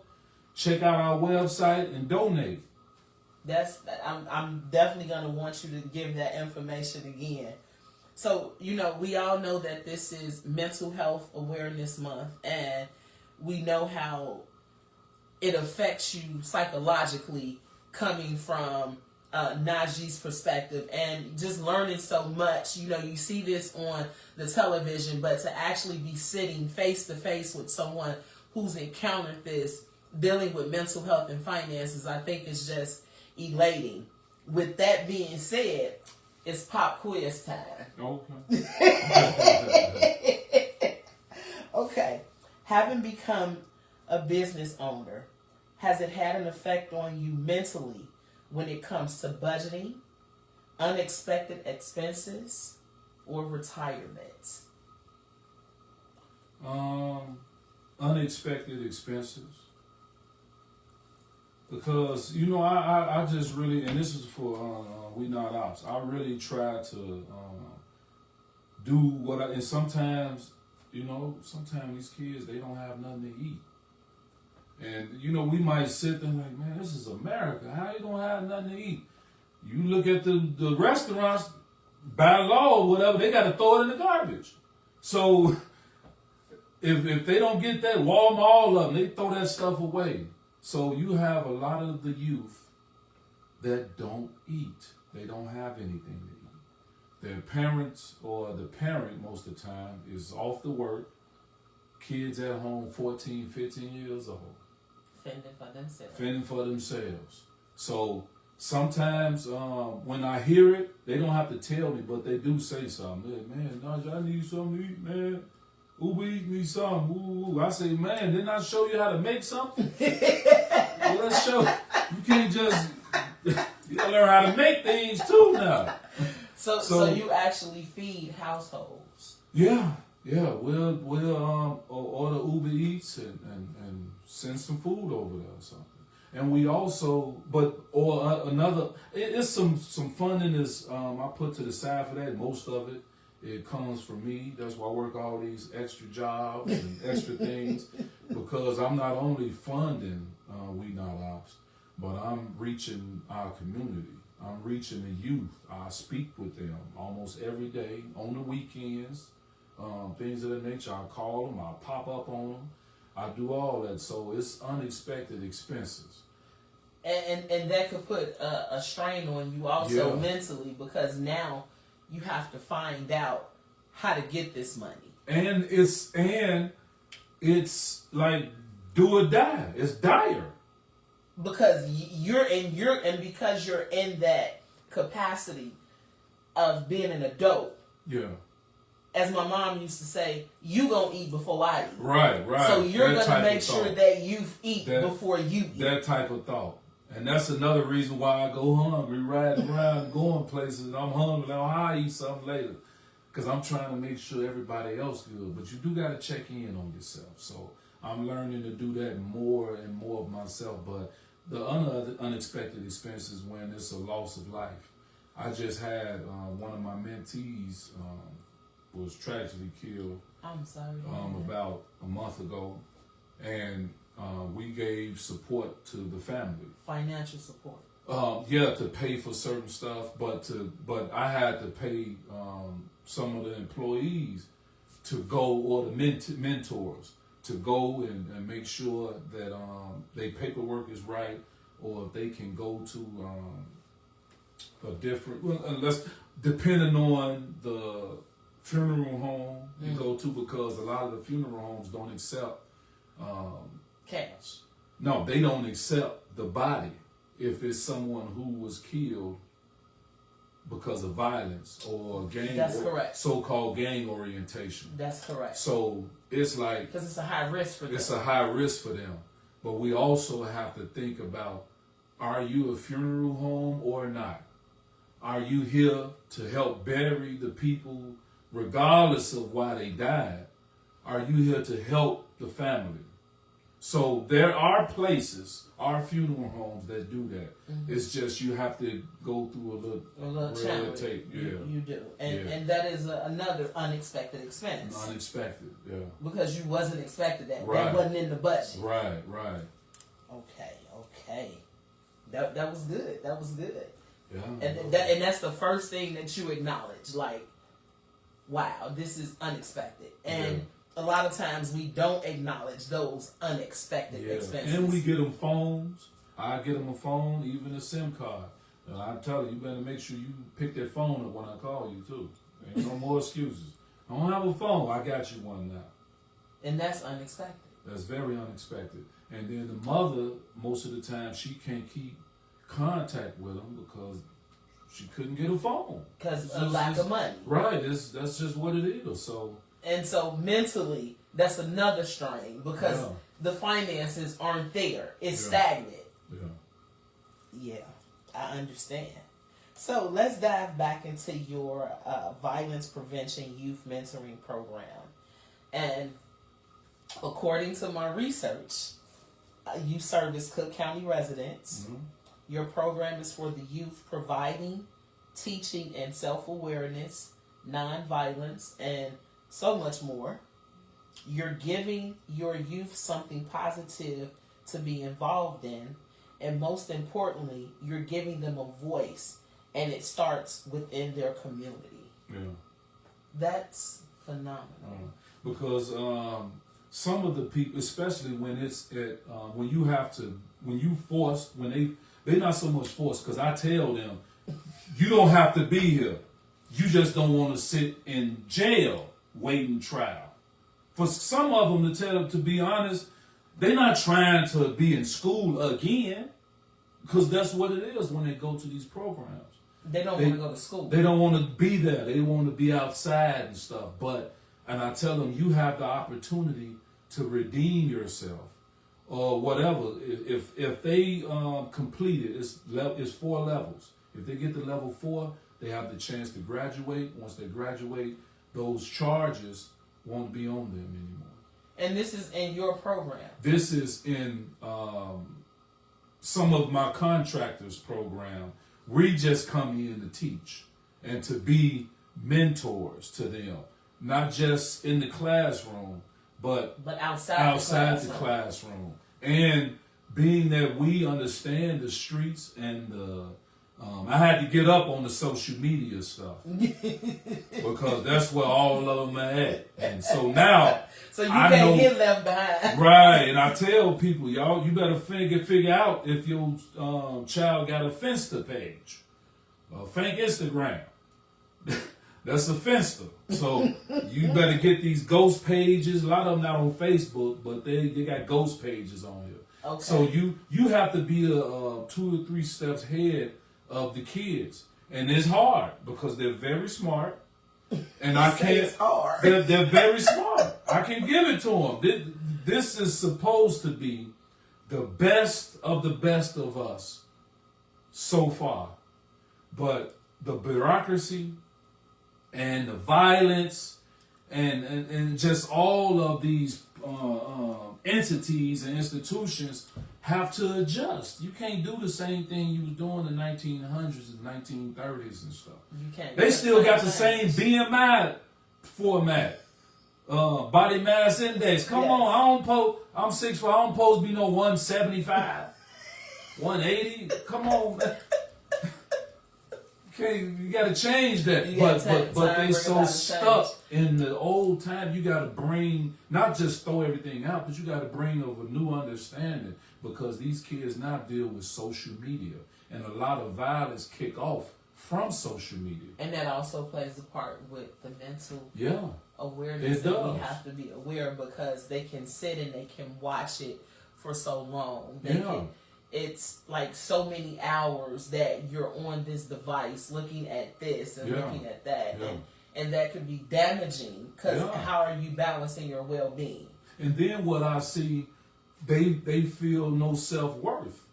Check out our website and donate. I'm definitely going to want you to give that information again. So, you know, we all know that this is Mental Health Awareness Month, and we know how it affects you psychologically coming from Naji's perspective and just learning so much. You know, you see this on the television, but to actually be sitting face to face with someone who's encountered this, dealing with mental health and finances, I think is just elating. With that being said, it's pop quiz time. Okay. Okay. Having become a business owner, has it had an effect on you mentally when it comes to budgeting, unexpected expenses, or retirement? unexpected expenses. Because, you know, I just really, and this is for We Not Opps, I really try to do what and sometimes, you know, sometimes these kids, they don't have nothing to eat. And, you know, we might sit there like, man, this is America. How you gonna have nothing to eat? You look at the restaurants, by law or whatever, they got to throw it in the garbage. So if they don't get that, Walmart, all of them, they throw that stuff away. So you have a lot of the youth that don't eat. They don't have anything to eat. Their parents or the parent most of the time is off to work. Kids at home 14, 15 years old. Fending for themselves. So sometimes when I hear it, they don't have to tell me, but they do say something. Man, Naji, I need something to eat, man. Ublies need something. Ooh. I say, man, didn't I show you how to make something? Well, let's show. You can't just, you gotta learn how to make things too now. So you actually feed households? Yeah. We'll order Uber Eats and send some food over there or something. And we also, it's some fun in this. I put to the side for that. Most of it comes from me. That's why I work all these extra jobs and extra things, because I'm not only funding We Not Opps, but I'm reaching our community. I'm reaching the youth. I speak with them almost every day, on the weekends, things of that nature. I call them, I pop up on them. I do all that, so it's unexpected expenses. And that could put a strain on you also mentally, because now you have to find out how to get this money. And it's like do or die. It's dire. Because because you're in that capacity of being an adult. Yeah. As my mom used to say, you gonna eat before I eat. Right. So you're gonna make sure that you eat before you eat. That type of thought. And that's another reason why I go hungry, riding around, going places, and I'm hungry. Now I eat something later, because I'm trying to make sure everybody else good. But you do got to check in on yourself. So I'm learning to do that more and more of myself. But the unexpected expenses when it's a loss of life. I just had one of my mentees was tragically killed. I'm sorry. About a month ago, and we gave support to the family. Financial support. To pay for certain stuff, but I had to pay some of the employees to go, or the mentors to go and make sure that their paperwork is right, or if they can go to a different, unless depending on the funeral home you go to, because a lot of the funeral homes don't accept cash. No, they don't accept the body if it's someone who was killed because of violence or gang. That's correct. So-called gang orientation. That's correct. So it's like, because it's a high risk for them. It's a high risk for them. But we also have to think about, are you a funeral home or not? Are you here to help bury the people regardless of why they died? Are you here to help the family? So there are places, our funeral homes, that do that. Mm-hmm. It's just you have to go through a little red tape. Yeah. You do. And that is another unexpected expense. Unexpected, yeah. Because you wasn't expected that. Right. That wasn't in the budget. Right. Okay. That was good. That was good. Yeah. And that's the first thing that you acknowledge. Like, wow, this is unexpected. And a lot of times we don't acknowledge those unexpected expenses. And we get them phones. I get them a phone, even a SIM card. And I tell you better make sure you pick that phone up when I call you too. Ain't no more excuses. I don't have a phone. I got you one now. And that's unexpected. That's very unexpected. And then the mother, most of the time, she can't keep contact with them because she couldn't get a phone. Because of lack of money. Right. That's just what it is. So. And so mentally, that's another strain, because the finances aren't there. It's stagnant. Yeah, I understand. So let's dive back into your violence prevention youth mentoring program. And According to my research, you service Cook County residents. Mm-hmm. Your program is for the youth, providing, teaching, and self-awareness, nonviolence, and so much more. You're giving your youth something positive to be involved in, and most importantly, you're giving them a voice, and it starts within their community. Yeah. That's phenomenal. Because some of the people, especially when it's at, when you force, when they're not so much forced, because I tell them, you don't have to be here. You just don't want to sit in jail waiting trial. For some of them, to be honest, they're not trying to be in school again, because that's what it is when they go to these programs. They don't want to go to school. They don't want to be there. They want to be outside and stuff. And I tell them, you have the opportunity to redeem yourself or whatever. If they complete it, it's 4 levels. If they get to level 4, they have the chance to graduate. Once they graduate, those charges won't be on them anymore. And this is in your program? This is in some of my contractors' program. We just come in to teach and to be mentors to them. Not just in the classroom, but outside the classroom. And being that we understand the streets and I had to get up on the social media stuff because that's where all of them are at. And so now, so you can't get left behind, right? And I tell people, y'all, you better figure out if your child got a Finsta page, a fake Instagram. That's a Finsta. So you better get these ghost pages. A lot of them not on Facebook, but they got ghost pages on here. Okay. So you have to be 2 or 3 steps ahead of the kids, and it's hard because they're very smart, and I can't. It's hard. They're very smart. I can give it to them. This is supposed to be the best of us so far, but the bureaucracy and the violence and just all of these entities and institutions have to adjust. You can't do the same thing you was doing in the 1900s and 1930s and stuff. You can't. They still got the same BMI format, body mass index. Come on, I'm 6'4". I don't supposed to be no 175, 180. Come on, man. You gotta change that, but they so stuck in the old time. You gotta bring, not just throw everything out, but you gotta bring of a new understanding, because these kids now deal with social media, and a lot of violence kick off from social media. And that also plays a part with the mental awareness that we have to be aware, because they can sit and they can watch it for so long. It's like so many hours that you're on this device looking at this and looking at that. And that could be damaging, because how are you balancing your well-being? And then what I see, they feel no self-worth,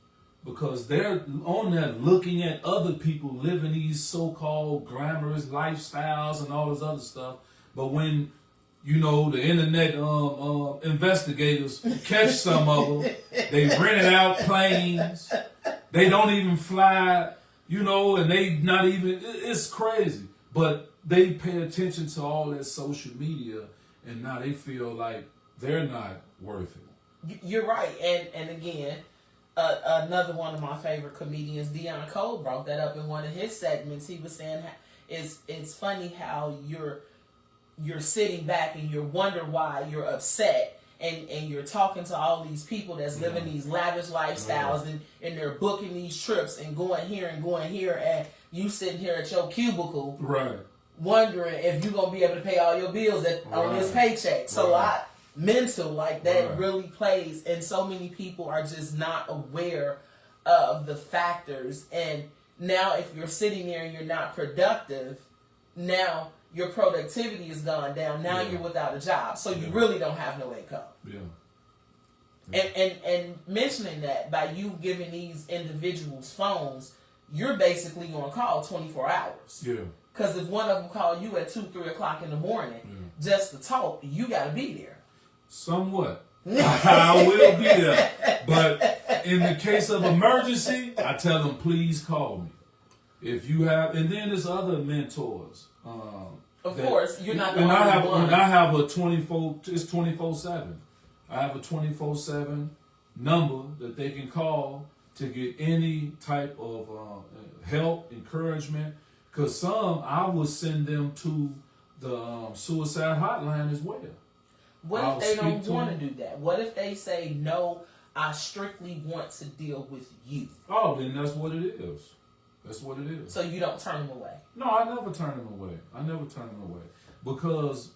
because they're on that looking at other people living these so-called glamorous lifestyles and all this other stuff. But when the internet investigators catch some of them, they rented out planes. They don't even fly, and they not even, it's crazy. But they pay attention to all that social media, and now they feel like they're not worth it. You're right. And again, another one of my favorite comedians, Deion Cole, brought that up in one of his segments. He was saying it's funny how you're sitting back and you wonder why you're upset, and you're talking to all these people that's living these lavish lifestyles, and they're booking these trips and going here, and you sitting here at your cubicle wondering if you're going to be able to pay all your bills on this paycheck. So mental, like that really plays, and so many people are just not aware of the factors. And now if you're sitting there and you're not productive, now your productivity is gone down. Now you're without a job, so you really don't have no income. And mentioning that, by you giving these individuals phones, you're basically on call 24 hours. Because if one of them call you at 2-3 o'clock in the morning just to talk, you got to be there. Somewhat. I will be there. But in the case of emergency, I tell them, please call me. If you have, and then there's other mentors. Of course, you're not the only one. And I have a 24, it's 24/7. I have a 24/7 number that they can call to get any type of help, encouragement. Because some, I would send them to the suicide hotline as well. What if they don't want to do that? What if they say, no, I strictly want to deal with you? Oh, then that's what it is. That's what it is. So you don't turn them away? No, I never turn them away. Because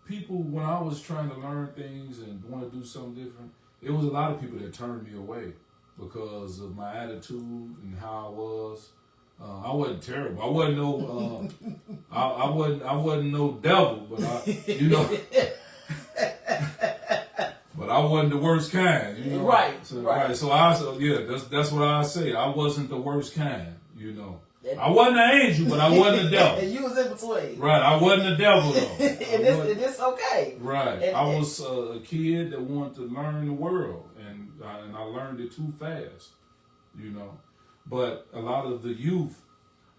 people, when I was trying to learn things and want to do something different, it was a lot of people that turned me away because of my attitude and how I was. I wasn't terrible. I wasn't no. I wasn't no devil, but but I wasn't the worst kind. Right. So, right. So that's what I say. I wasn't the worst kind. I wasn't an angel, but I wasn't a devil. And you was in between. Right. I wasn't a devil though. and this okay. Right. I was a kid that wanted to learn the world, and I learned it too fast. But a lot of the youth,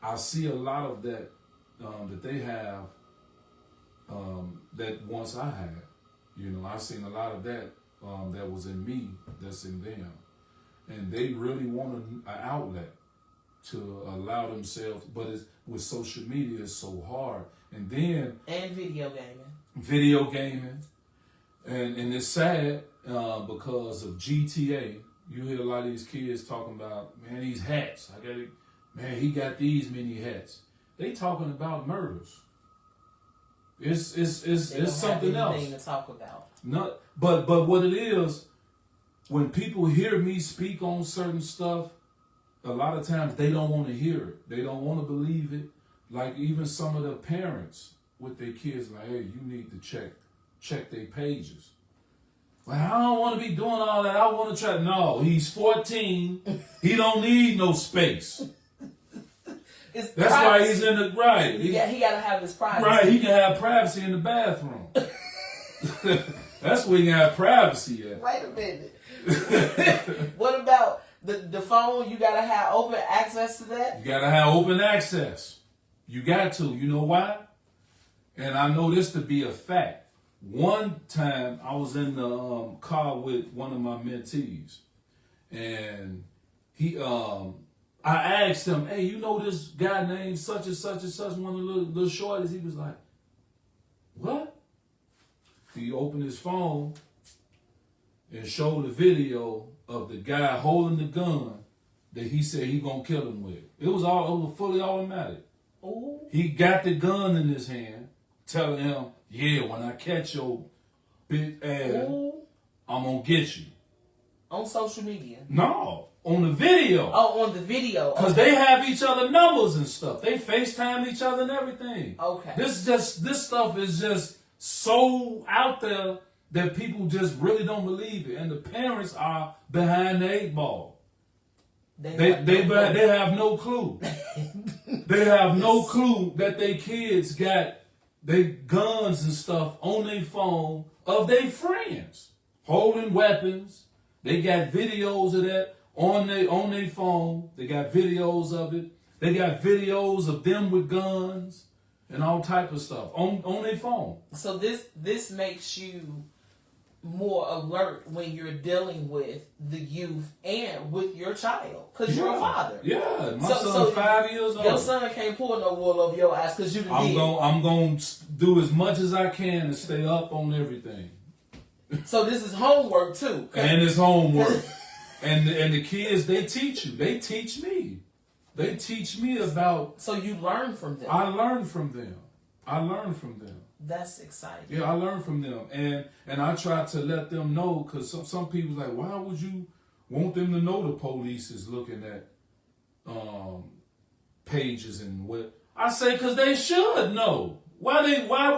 I see a lot of that that they have that once I had. I've seen a lot of that that was in me that's in them. And they really want an outlet to allow themselves, but with social media, it's so hard. And video gaming. Video gaming. And it's sad because of GTA. You hear a lot of these kids talking about, man, these hats. Man, he got these many hats. They talking about murders. It's something else. To talk about. But what it is, when people hear me speak on certain stuff, a lot of times they don't want to hear it. They don't want to believe it. Like even some of the parents with their kids, like, hey, you need to check their pages. Well, I don't want to be doing all that. I want to try. No, he's 14. He don't need no space. That's privacy. Why he's in the right. He got to have his privacy. Right, he can have privacy in the bathroom. That's where he can have privacy at. Wait a minute. What about the phone? You got to have open access to that? You got to have open access. You got to. You know why? And I know this to be a fact. One time I was in the car with one of my mentees, and I asked him, hey, you know this guy named such and such and such, one of the little shorties? He was like, what? He opened his phone and showed a video of the guy holding the gun that he said he gonna kill him with. It was fully automatic. Ooh. He got the gun in his hand, telling him, yeah, when I catch your big ass, I'm gonna get you. On social media? No. On the video. Oh, on the video. Because they have each other numbers and stuff. They FaceTime each other and everything. Okay. This stuff is just so out there that people just really don't believe it. And the parents are behind the 8 ball. They have no clue. They have no clue that their kids got their guns and stuff on their phone of their friends holding weapons. They got videos of that on their phone. They got videos of it. They got videos of them with guns and all type of stuff on their phone. So this makes you more alert when you're dealing with the youth and with your child, because you're a father. Yeah, my son's 5 years old. Your son can't pull no wool over your ass because you didn't. I'm going to do as much as I can and stay up on everything. So this is homework too. And it's homework. and the kids, they teach you. They teach me. They teach me about. So you learn from them. I learn from them. That's exciting. Yeah, I learn from them, and I try to let them know, because some people like, why would you want them to know the police is looking at pages and what? I say, because they should know. Why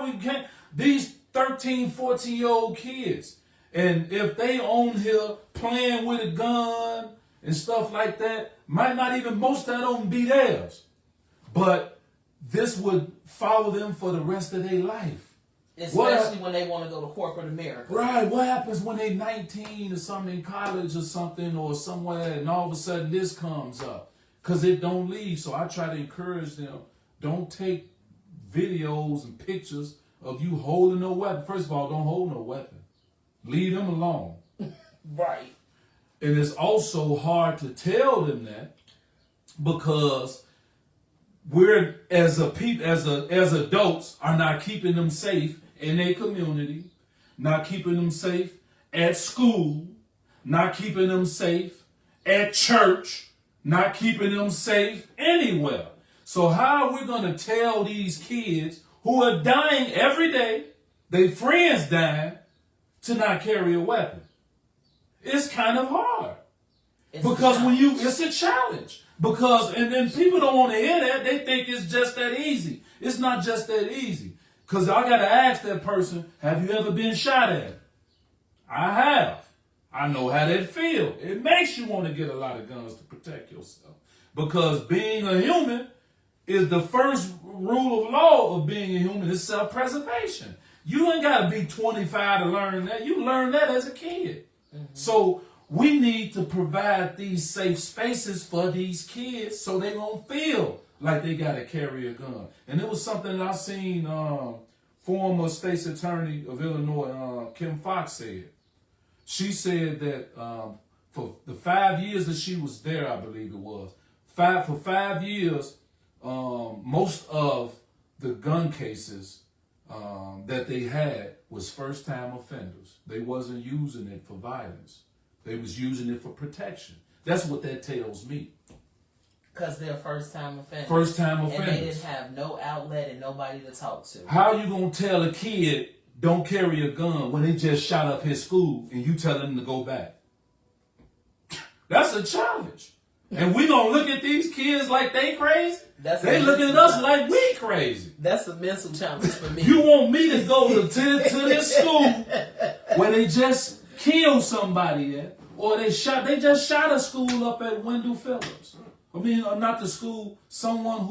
we can't? These 13, 14-year-old kids, and if they on here playing with a gun and stuff like that, might not even, most of them be theirs, but this would follow them for the rest of their life. Especially when they want to go to corporate America. Right. What happens when they 19 or something in college or something or somewhere, and all of a sudden this comes up? Because it don't leave. So I try to encourage them, don't take videos and pictures of you holding no weapon. First of all, don't hold no weapon. Leave them alone. Right. And it's also hard to tell them that because we're as adults are not keeping them safe in their community, not keeping them safe at school, not keeping them safe at church, not keeping them safe anywhere. So how are we going to tell these kids who are dying every day, their friends dying, to not carry a weapon? It's kind of hard. It's a challenge. Because, and then people don't want to hear that. They think it's just that easy. It's not just that easy. Because I got to ask that person, have you ever been shot at? I have. I know how that feels. It makes you want to get a lot of guns to protect yourself. Because being a human is the first rule of law of being a human is self-preservation. You ain't got to be 25 to learn that. You learn that as a kid. Mm-hmm. So we need to provide these safe spaces for these kids so they won't feel like they got to carry a gun. And it was something that I seen former state's attorney of Illinois, Kim Foxx, said. She said that for the 5 years that she was there, I believe it was, for 5 years, most of the gun cases that they had was first-time offenders. They wasn't using it for violence. They was using it for protection. That's what that tells me. Because they're first-time offenders. First-time offenders. And they didn't have no outlet and nobody to talk to. How you going to tell a kid don't carry a gun when they just shot up his school and you tell them to go back? That's a challenge. And we going to look at these kids like they crazy? They looking at us like we crazy. That's a mental challenge for me. You want me to go to this school where they just killed somebody at, or they just shot a school up at Wendell Phillips. I mean, not the school. Someone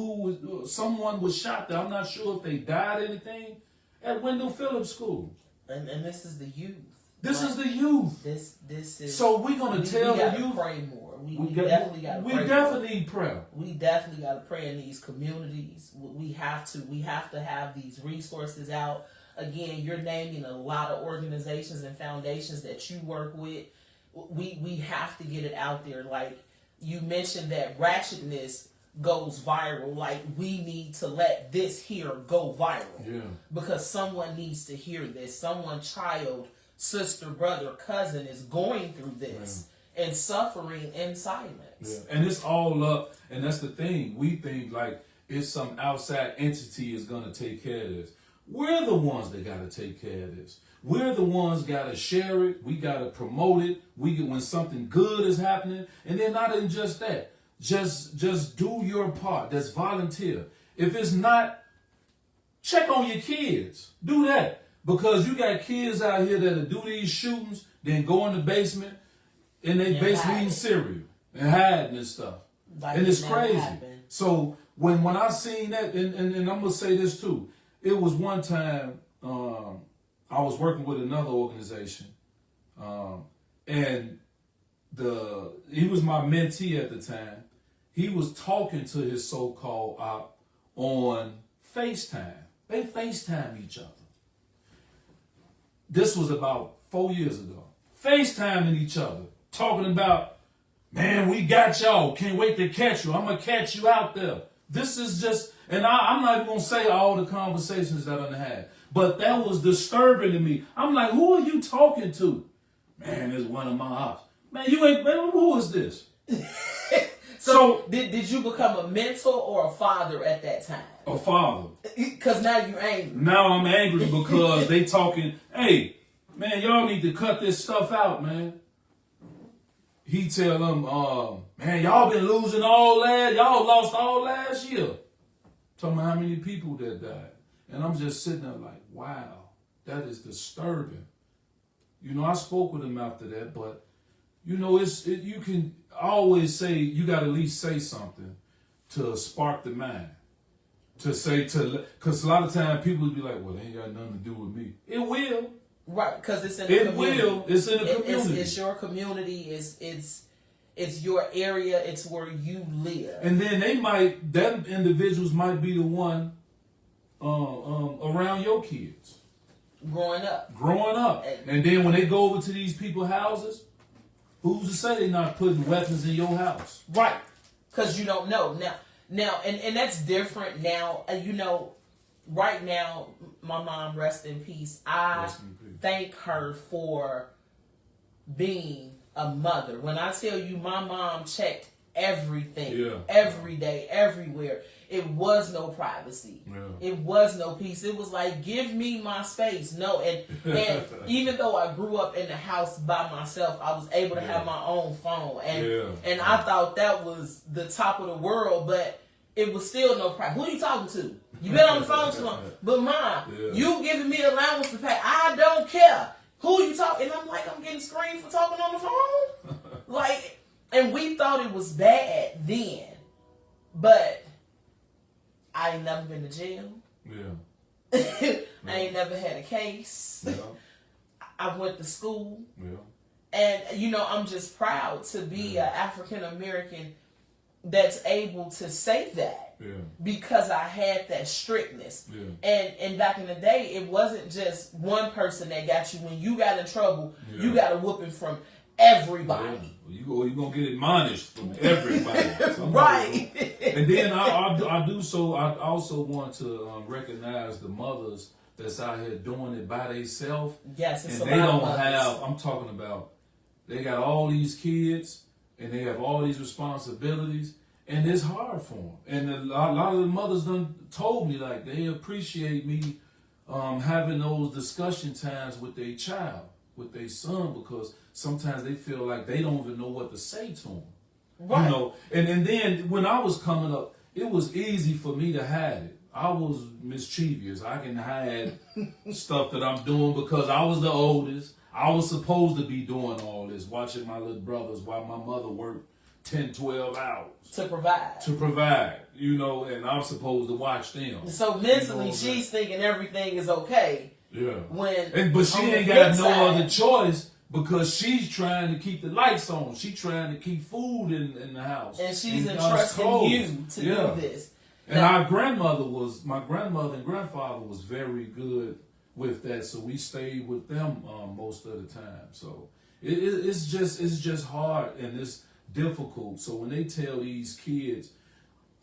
was shot there. I'm not sure if they died or anything at Wendell Phillips School. And this is the youth. This is the youth. This is. So we're gonna tell the youth. Pray more. We definitely got to pray. We definitely need prayer. We definitely got to pray in these communities. We have to have these resources out. Again, you're naming a lot of organizations and foundations that you work with. We have to get it out there. Like you mentioned that ratchetness goes viral. Like we need to let this here go viral. Yeah. Because someone needs to hear this. Someone, child, sister, brother, cousin is going through this. Yeah. And suffering in silence. Yeah. And it's all up, and that's the thing. We think like it's some outside entity is going to take care of this. We're the ones that got to take care of this. We're the ones got to share it. We got to promote it. When something good is happening, and then not even just that. Just do your part. That's volunteer. If it's not, check on your kids. Do that. Because you got kids out here that'll do these shootings, then go in the basement, and they basically eating cereal and hiding and stuff. Like and it's crazy. Happened. So when I seen that, and I'm going to say this too. It was one time I was working with another organization, and he was my mentee at the time. He was talking to his so-called op on FaceTime. They FaceTime each other. This was about 4 years ago. FaceTiming each other. Talking about, man, we got y'all. Can't wait to catch you. I'm going to catch you out there. This is just, and I'm not even going to say all the conversations that I had, but that was disturbing to me. I'm like, who are you talking to? Man, it's one of my ops. Man, who is this? So did you become a mentor or a father at that time? A father. Because now you're angry. Now I'm angry because they talking, hey, man, y'all need to cut this stuff out, man. He tell them, man, y'all been losing y'all lost all last year. Talking about how many people that died. And I'm just sitting there like, wow, that is disturbing. You know, I spoke with him after that, but, you know, you can always say, you got to at least say something to spark the mind, because a lot of times people will be like, well, they ain't got nothing to do with me. It will. Right, because it's in the community. It will. It's in the community. It's your community. It's your area. It's where you live. And then them individuals might be the one around your kids. Growing up. And then when they go over to these people's houses, who's to say they're not putting weapons in your house? Right. Because you don't know. Now, and that's different now. Right now, my mom, rest in peace. I thank her for being a mother. When I tell you my mom checked everything, every day, everywhere, it was no privacy. Yeah. It was no peace. It was like, give me my space. No, and even though I grew up in the house by myself, I was able to have my own phone. And I thought that was the top of the world, but it was still no privacy. Who are you talking to? You been on the phone too long. But Mom, you giving me allowance to pay. I don't care. Who you talking? And I'm like, I'm getting screened for talking on the phone? And we thought it was bad then. But I ain't never been to jail. Yeah. I ain't never had a case. Yeah. I went to school. Yeah. And, I'm just proud to be an African American that's able to say that. Yeah. Because I had that strictness. Yeah. And back in the day, it wasn't just one person that got you. When you got in trouble, you got a whooping from everybody. Yeah. You're going to get admonished from everybody. Right. And then I also want to recognize the mothers that's out here doing it by themselves. Yes, it's and they don't have, I'm talking about, they got all these kids and they have all these responsibilities. And it's hard for them. And a lot of the mothers done told me, like, they appreciate me having those discussion times with their child, with their son, because sometimes they feel like they don't even know what to say to them. Right. And then when I was coming up, it was easy for me to hide it. I was mischievous. I can hide stuff that I'm doing because I was the oldest. I was supposed to be doing all this, watching my little brothers while my mother worked 10, 12 hours. To provide, and I'm supposed to watch them. So mentally, she's thinking everything is okay. Yeah. But she ain't got no other choice because she's trying to keep the lights on. She's trying to keep food in the house. And she's entrusting you to do this. And my grandmother and grandfather was very good with that, so we stayed with them most of the time. So it's just hard and it's difficult. So when they tell these kids,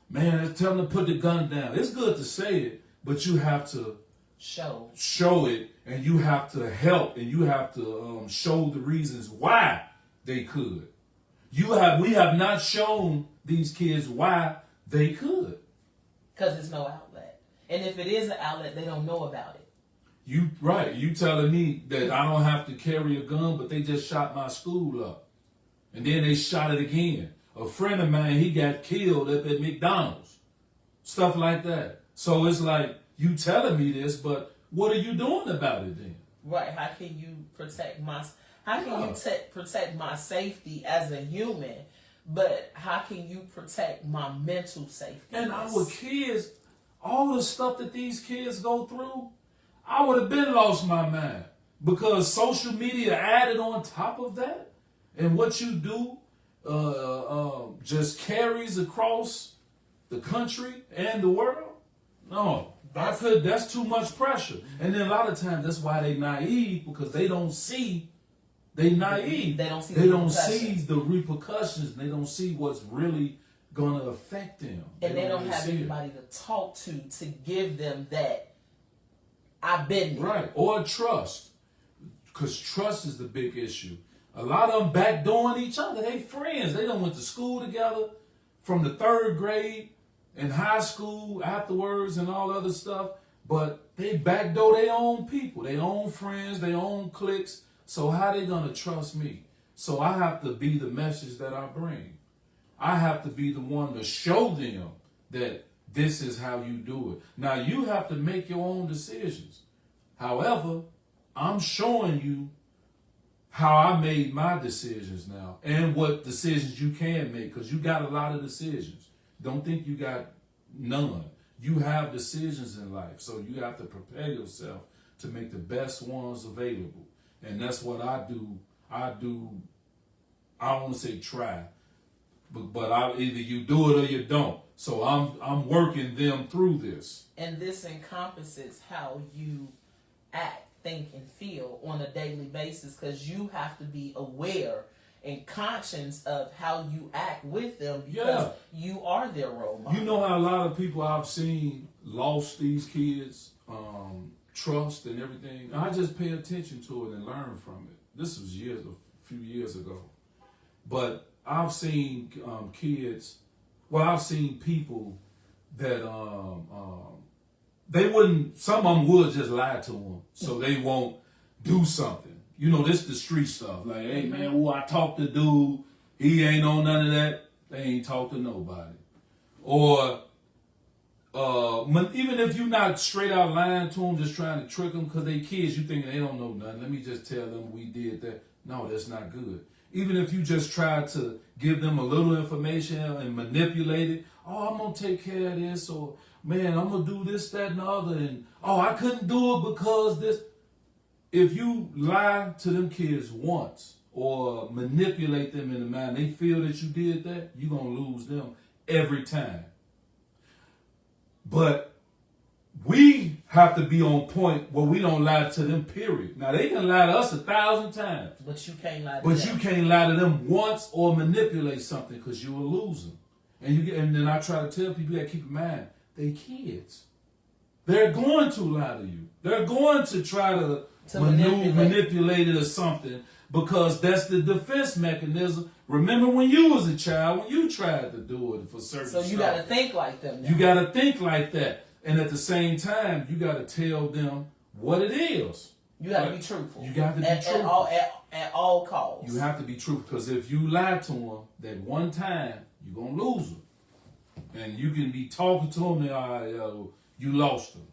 man, tell them to put the gun down. It's good to say it, but you have to show it, and you have to help, and you have to show the reasons why they could. We have not shown these kids why they could. Because there's no outlet. And if it is an outlet, they don't know about it. You telling me that I don't have to carry a gun, but they just shot my school up. And then they shot it again. A friend of mine, he got killed up at McDonald's. Stuff like that. So it's like, you telling me this, but what are you doing about it then? Right. How can you protect my safety as a human, but how can you protect my mental safety? And our kids, all the stuff that these kids go through, I would have been lost my mind. Because social media added on top of that. And what you do just carries across the country and the world. No, that's too much pressure. And then a lot of times that's why they naive, because they don't see. They naive. They don't see the repercussions. They don't see what's really gonna affect them. And they don't have anybody to talk to give them that I've been there. Right, or trust, because trust is the big issue. A lot of them backdooring each other. They friends. They done went to school together from the 3rd grade and high school afterwards and all other stuff. But they backdoor their own people, their own friends, their own cliques. So how they going to trust me? So I have to be the message that I bring. I have to be the one to show them that this is how you do it. Now, you have to make your own decisions. However, I'm showing you how I made my decisions now and what decisions you can make, because you got a lot of decisions. Don't think you got none. You have decisions in life, so you have to prepare yourself to make the best ones available. And that's what I do. I don't want to say try, but either you do it or you don't. So I'm working them through this. And this encompasses how you act, think, and feel on a daily basis, because you have to be aware and conscious of how you act with them, because you are their role model. You know how a lot of people I've seen lost these kids trust and everything. I just pay attention to it and learn from it. This was a few years ago, but I've seen kids. Well, I've seen people that they wouldn't. Some of them would just lie to them so they won't do something. You know, this the street stuff. Like, hey man, I talked to dude. He ain't on none of that. They ain't talk to nobody. Or even if you're not straight out lying to them, just trying to trick them because they kids, you thinking they don't know nothing. Let me just tell them we did that. No, that's not good. Even if you just try to give them a little information and manipulate it. Oh, I'm going to take care of this. Or, man, I'm going to do this, that, and the other. And, oh, I couldn't do it because this. If you lie to them kids once or manipulate them in the mind, they feel that you did that, you're going to lose them every time. But we have to be on point where we don't lie to them, period. Now, they can lie to us 1,000 times. But you can't lie to them. But you can't lie to them once or manipulate something, because you will lose them. And then I try to tell people, you got to keep in mind, they kids. They're going to lie to you. They're going to try to manipulate it or something, because that's the defense mechanism. Remember when you was a child, when you tried to do it for certain stuff. So you got to think like them now. You got to think like that. And at the same time, you got to tell them what it is. You got to be truthful. You got to be truthful. At all costs. You have to be truthful, because if you lie to them that one time, you're going to lose them. And you can be talking to them and you lost them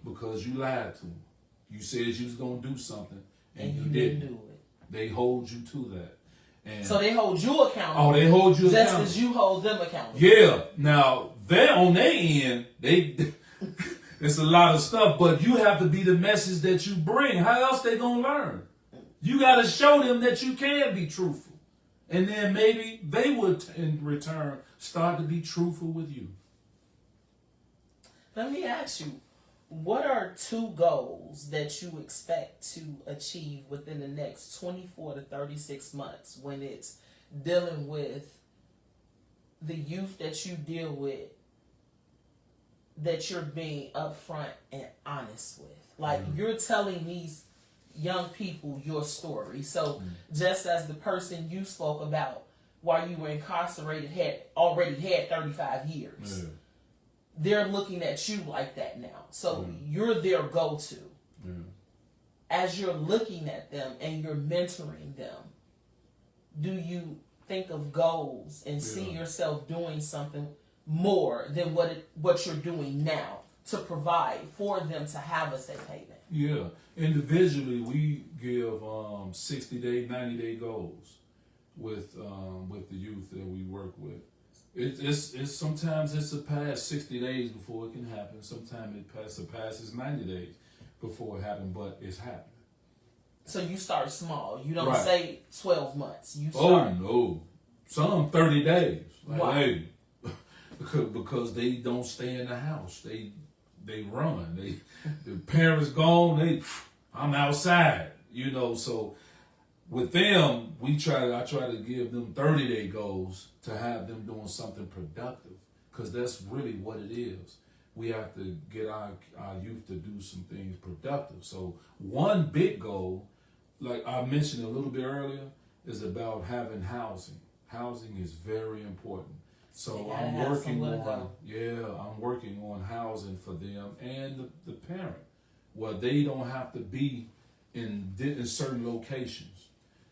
because you lied to them. You said you was going to do something and you didn't do it. They hold you to that. And so they hold you accountable. Oh, they hold you just accountable. Just as you hold them accountable. Yeah. Now, they're on their end. It's a lot of stuff, but you have to be the message that you bring. How else they going to learn? You got to show them that you can be truthful. And then maybe they would, in return, start to be truthful with you. Let me ask you, what are 2 goals that you expect to achieve within the next 24 to 36 months when it's dealing with the youth that you deal with, that you're being upfront and honest with? Like, you're telling these young people your story. So just as the person you spoke about while you were incarcerated already had 35 years. Yeah. They're looking at you like that now. So you're their go-to. Yeah. As you're looking at them and you're mentoring them, do you think of goals and see yourself doing something more than what you're doing now to provide for them to have a safe haven? Yeah. Individually, we give 60-day, 90-day goals with the youth that we work with. It's sometimes it surpasses 60 days before it can happen. Sometimes it surpasses 90 days before it happens, but it's happening. So you start small. You don't say 12 months. You start. Oh no, some 30 days. Like, hey, because they don't stay in the house. They run. The parents gone. I'm outside. You know, so. With them, I try to give them 30-day goals to have them doing something productive, because that's really what it is. We have to get our youth to do some things productive. So one big goal, like I mentioned a little bit earlier, is about having housing. Housing is very important. So I'm working on housing for them and the parent, where they don't have to be in certain locations.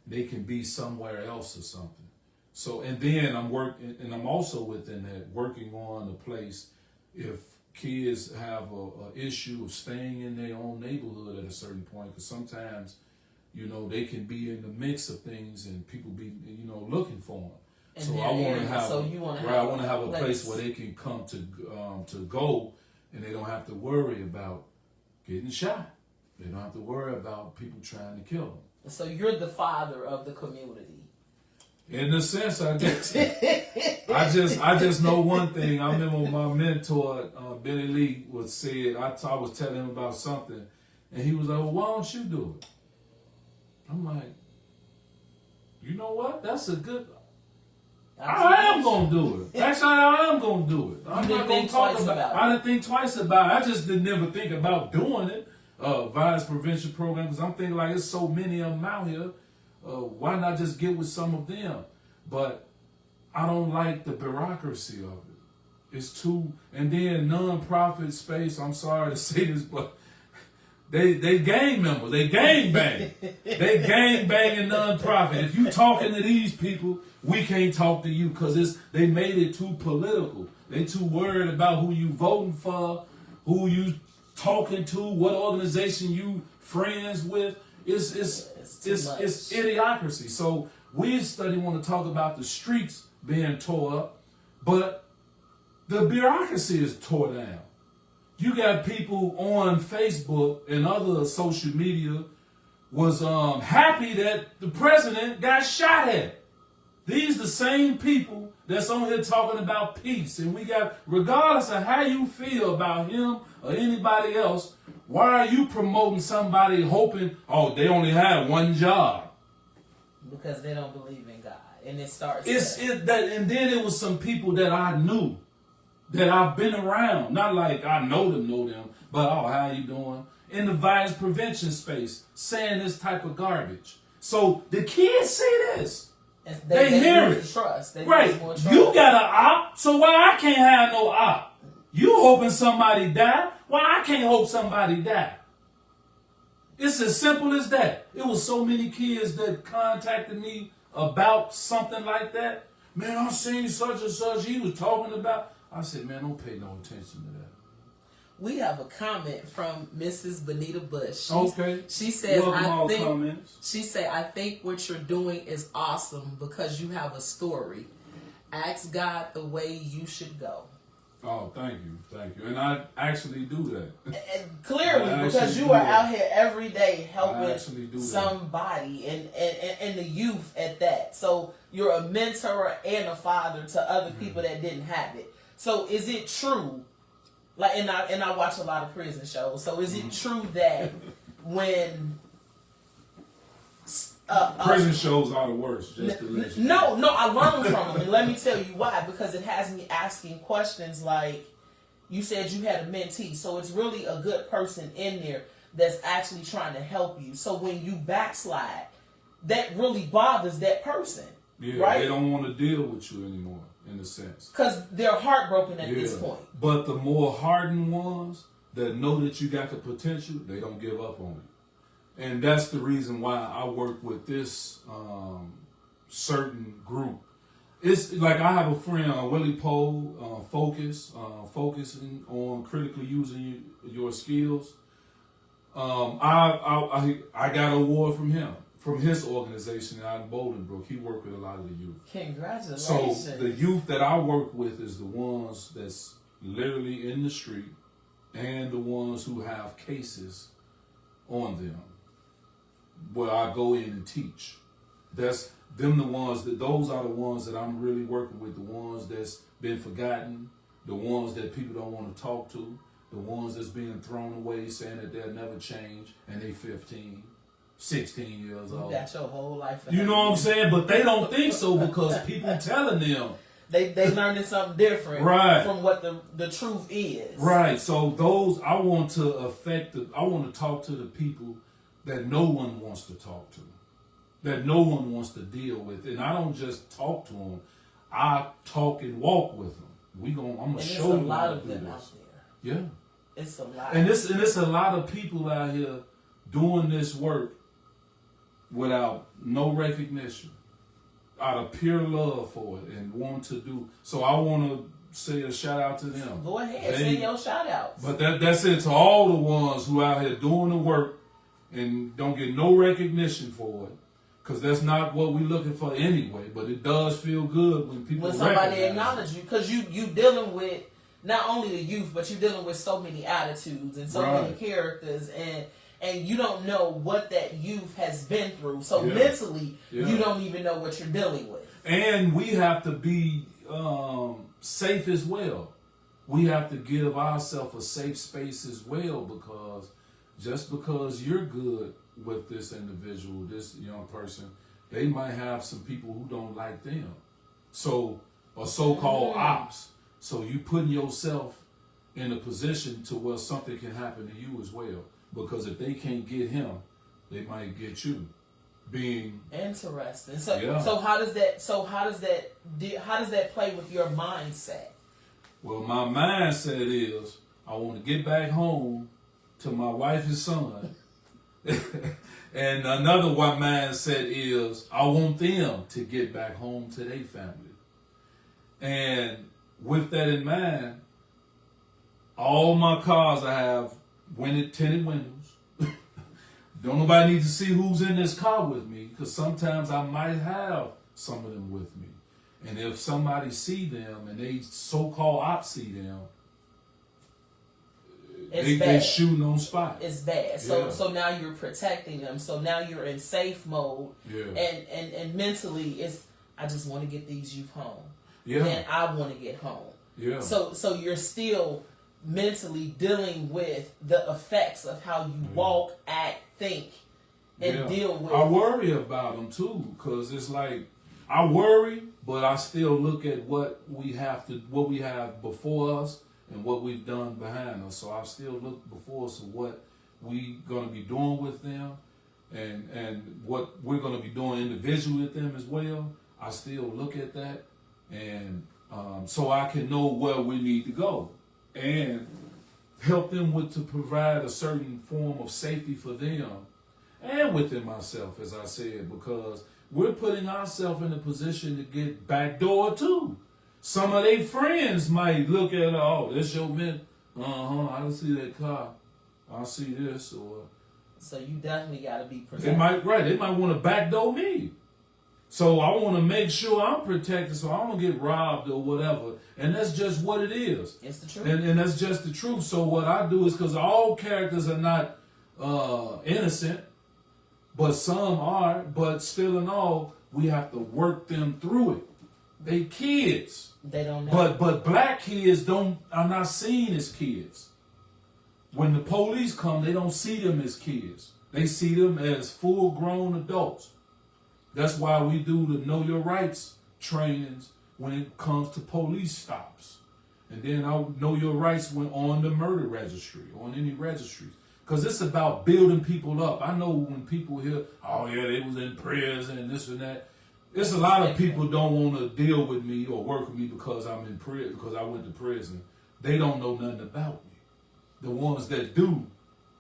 They can be somewhere else or something. So, and then I'm also within that working on a place if kids have a issue of staying in their own neighborhood at a certain point, because sometimes, they can be in the mix of things and people be, looking for them. And so I want to have, I want to have a place where they can come to go and they don't have to worry about getting shot. They don't have to worry about people trying to kill them. So you're the father of the community. In a sense, I guess. I just know one thing. I remember my mentor, Billy Lee, was telling him about something, and he was like, "Well, why don't you do it?" I'm like, you know what? That's a good. I am gonna do it. Actually, I am gonna do it. I'm not gonna talk about it. I didn't think twice about it. I just didn't never think about doing it. Violence prevention program, because I'm thinking like, it's so many of them out here. Why not just get with some of them? But I don't like the bureaucracy of it. It's too, and then non-profit space, I'm sorry to say this, but they gang members, they gang bang. They gang banging non-profit. If you talking to these people, we can't talk to you because they made it too political. They too worried about who you voting for, who you talking to, what organization you friends with. It's idiocracy. So we want to talk about the streets being tore up, but the bureaucracy is tore down. You got people on Facebook and other social media was happy that the president got shot at. These the same people that's on here talking about peace. And we got, regardless of how you feel about him or anybody else, why are you promoting somebody hoping, oh, they only have one job? Because they don't believe in God. And it starts and then it was some people that I knew, that I've been around. Not like I know them, but oh, how you doing? In the violence prevention space, saying this type of garbage. So the kids see this. They hear it. Trust. Right. You got an op, so why I can't have no op? You hoping somebody die? Why I can't hope somebody die? It's as simple as that. It was so many kids that contacted me about something like that. Man, I seen such and such he was talking about. I said, man, don't pay no attention to that. We have a comment from Mrs. Benita Bush. She says, I think what you're doing is awesome because you have a story. Ask God the way you should go. Oh, thank you. And I actually do that. And clearly, because you are out here every day helping somebody and the youth at that. So you're a mentor and a father to other people that didn't have it. So is it true? Like, and I watch a lot of prison shows. So is it true that when prison shows are the worst? Just to let you know. No, I learned from them, and let me tell you why. Because it has me asking questions like, you said you had a mentee, so it's really a good person in there that's actually trying to help you. So when you backslide, that really bothers that person. Yeah, right? They don't want to deal with you anymore, in a sense. Because they're heartbroken at this point. But the more hardened ones that know that you got the potential, they don't give up on it. And that's the reason why I work with this certain group. It's like I have a friend, Willie Poe, focusing on critically using your skills. I got an award from him. From his organization out in Bolingbrook. He worked with a lot of the youth. Congratulations. So the youth that I work with is the ones that's literally in the street and the ones who have cases on them where I go in and teach. Those are the ones that I'm really working with, the ones that's been forgotten, the ones that people don't want to talk to, the ones that's being thrown away saying that they'll never change and they 15. 16 years old. You got your whole life. You know what I'm saying? But they don't think so because people telling them. They learning something different from what the truth is. Right. So those, I want to talk to the people that no one wants to talk to, that no one wants to deal with. And I don't just talk to them. I talk and walk with them. I'm going to show you how to do this. Out there. Yeah. It's a lot. And it's a lot of people out here doing this work without no recognition, out of pure love for it and want to do. So I want to say a shout out to them. Go ahead, say your shout outs. But that's it to all the ones who out here doing the work and don't get no recognition for it. Because that's not what we're looking for anyway. But it does feel good when people when somebody acknowledge you. Because you dealing with not only the youth, but you're dealing with so many attitudes and so many characters, and you don't know what that youth has been through. So mentally, you don't even know what you're dealing with. And we have to be safe as well. We have to give ourselves a safe space as well, because just because you're good with this individual, this young person, they might have some people who don't like them. So, or so-called ops. So you putting yourself in a position to where something can happen to you as well. Because if they can't get him, they might get you. Being interesting. So how does that play with your mindset? Well, my mindset is I want to get back home to my wife and son. And another one mindset is I want them to get back home to their family. And with that in mind, all my cars I have tinted windows. Don't nobody need to see who's in this car with me, because sometimes I might have some of them with me. And if somebody see them and they so-called ops see them, they shooting on spot. It's bad. So now you're protecting them. So now you're in safe mode. Yeah. And mentally, it's I just want to get these youth home. Yeah. And I want to get home. Yeah. So you're still mentally dealing with the effects of how you walk, act, think, and deal with. I worry about them too, because it's like I worry, but I still look at what we have before us and what we've done behind us. So I still look before us at what we gonna be doing with them, and what we're gonna be doing individually with them as well. I still look at that, and so I can know where we need to go and help them to provide a certain form of safety for them and within myself, as I said, because we're putting ourselves in a position to get backdoor too. Some of their friends might look at, oh, that's your man. I don't see that car. I see this, or so you definitely got to be protected. They might want to backdoor me. So I want to make sure I'm protected, so I don't get robbed or whatever. And that's just what it is. It's the truth. And that's just the truth. So what I do is, because all characters are not innocent, but some are. But still in all, we have to work them through it. They kids. They don't know. But black kids are not seen as kids. When the police come, they don't see them as kids. They see them as full-grown adults. That's why we do the Know Your Rights trainings when it comes to police stops. And then I'll know your rights when on the murder registry, on any registries. Because it's about building people up. I know when people hear, oh yeah, they was in prison and this and that. There's a lot of people don't want to deal with me or work with me because I'm in prison, because I went to prison. They don't know nothing about me. The ones that do,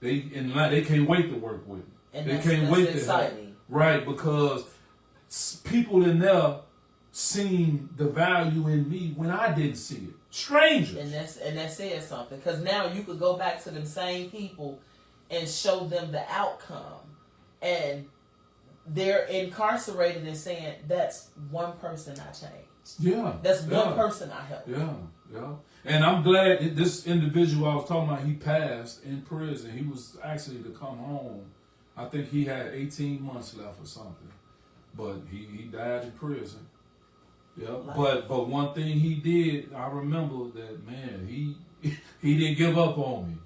they can't wait to work with me. And they can't wait to help. Right, because people in there seen the value in me when I didn't see it. Strangers. And that says something, because now you could go back to them same people and show them the outcome, and they're incarcerated and saying, that's one person I changed. Yeah. That's one person I helped. Yeah. And I'm glad this individual I was talking about, he passed in prison. He was actually to come home. I think he had 18 months left or something. But he died in prison. Yeah. But one thing he did, I remember that, man, he didn't give up on me.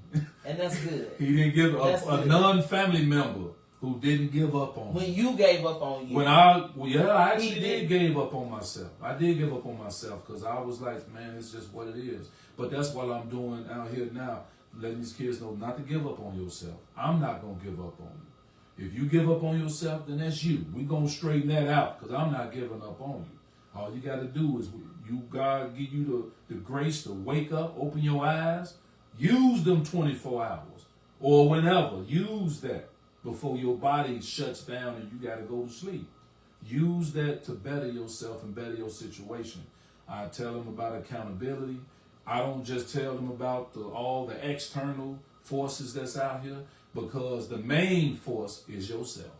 And that's good. He didn't give up. A non-family member who didn't give up on me. When you gave up on you. I actually did give up on myself. I did give up on myself, because I was like, man, it's just what it is. But that's what I'm doing out here now, letting these kids know not to give up on yourself. I'm not going to give up on you. If you give up on yourself, then that's you. We're going to straighten that out, because I'm not giving up on you. All you got to do is, God give you the grace to wake up, open your eyes, use them 24 hours, or whenever. Use that before your body shuts down and you got to go to sleep. Use that to better yourself and better your situation. I tell them about accountability. I don't just tell them about all the external forces that's out here, because the main force is yourself.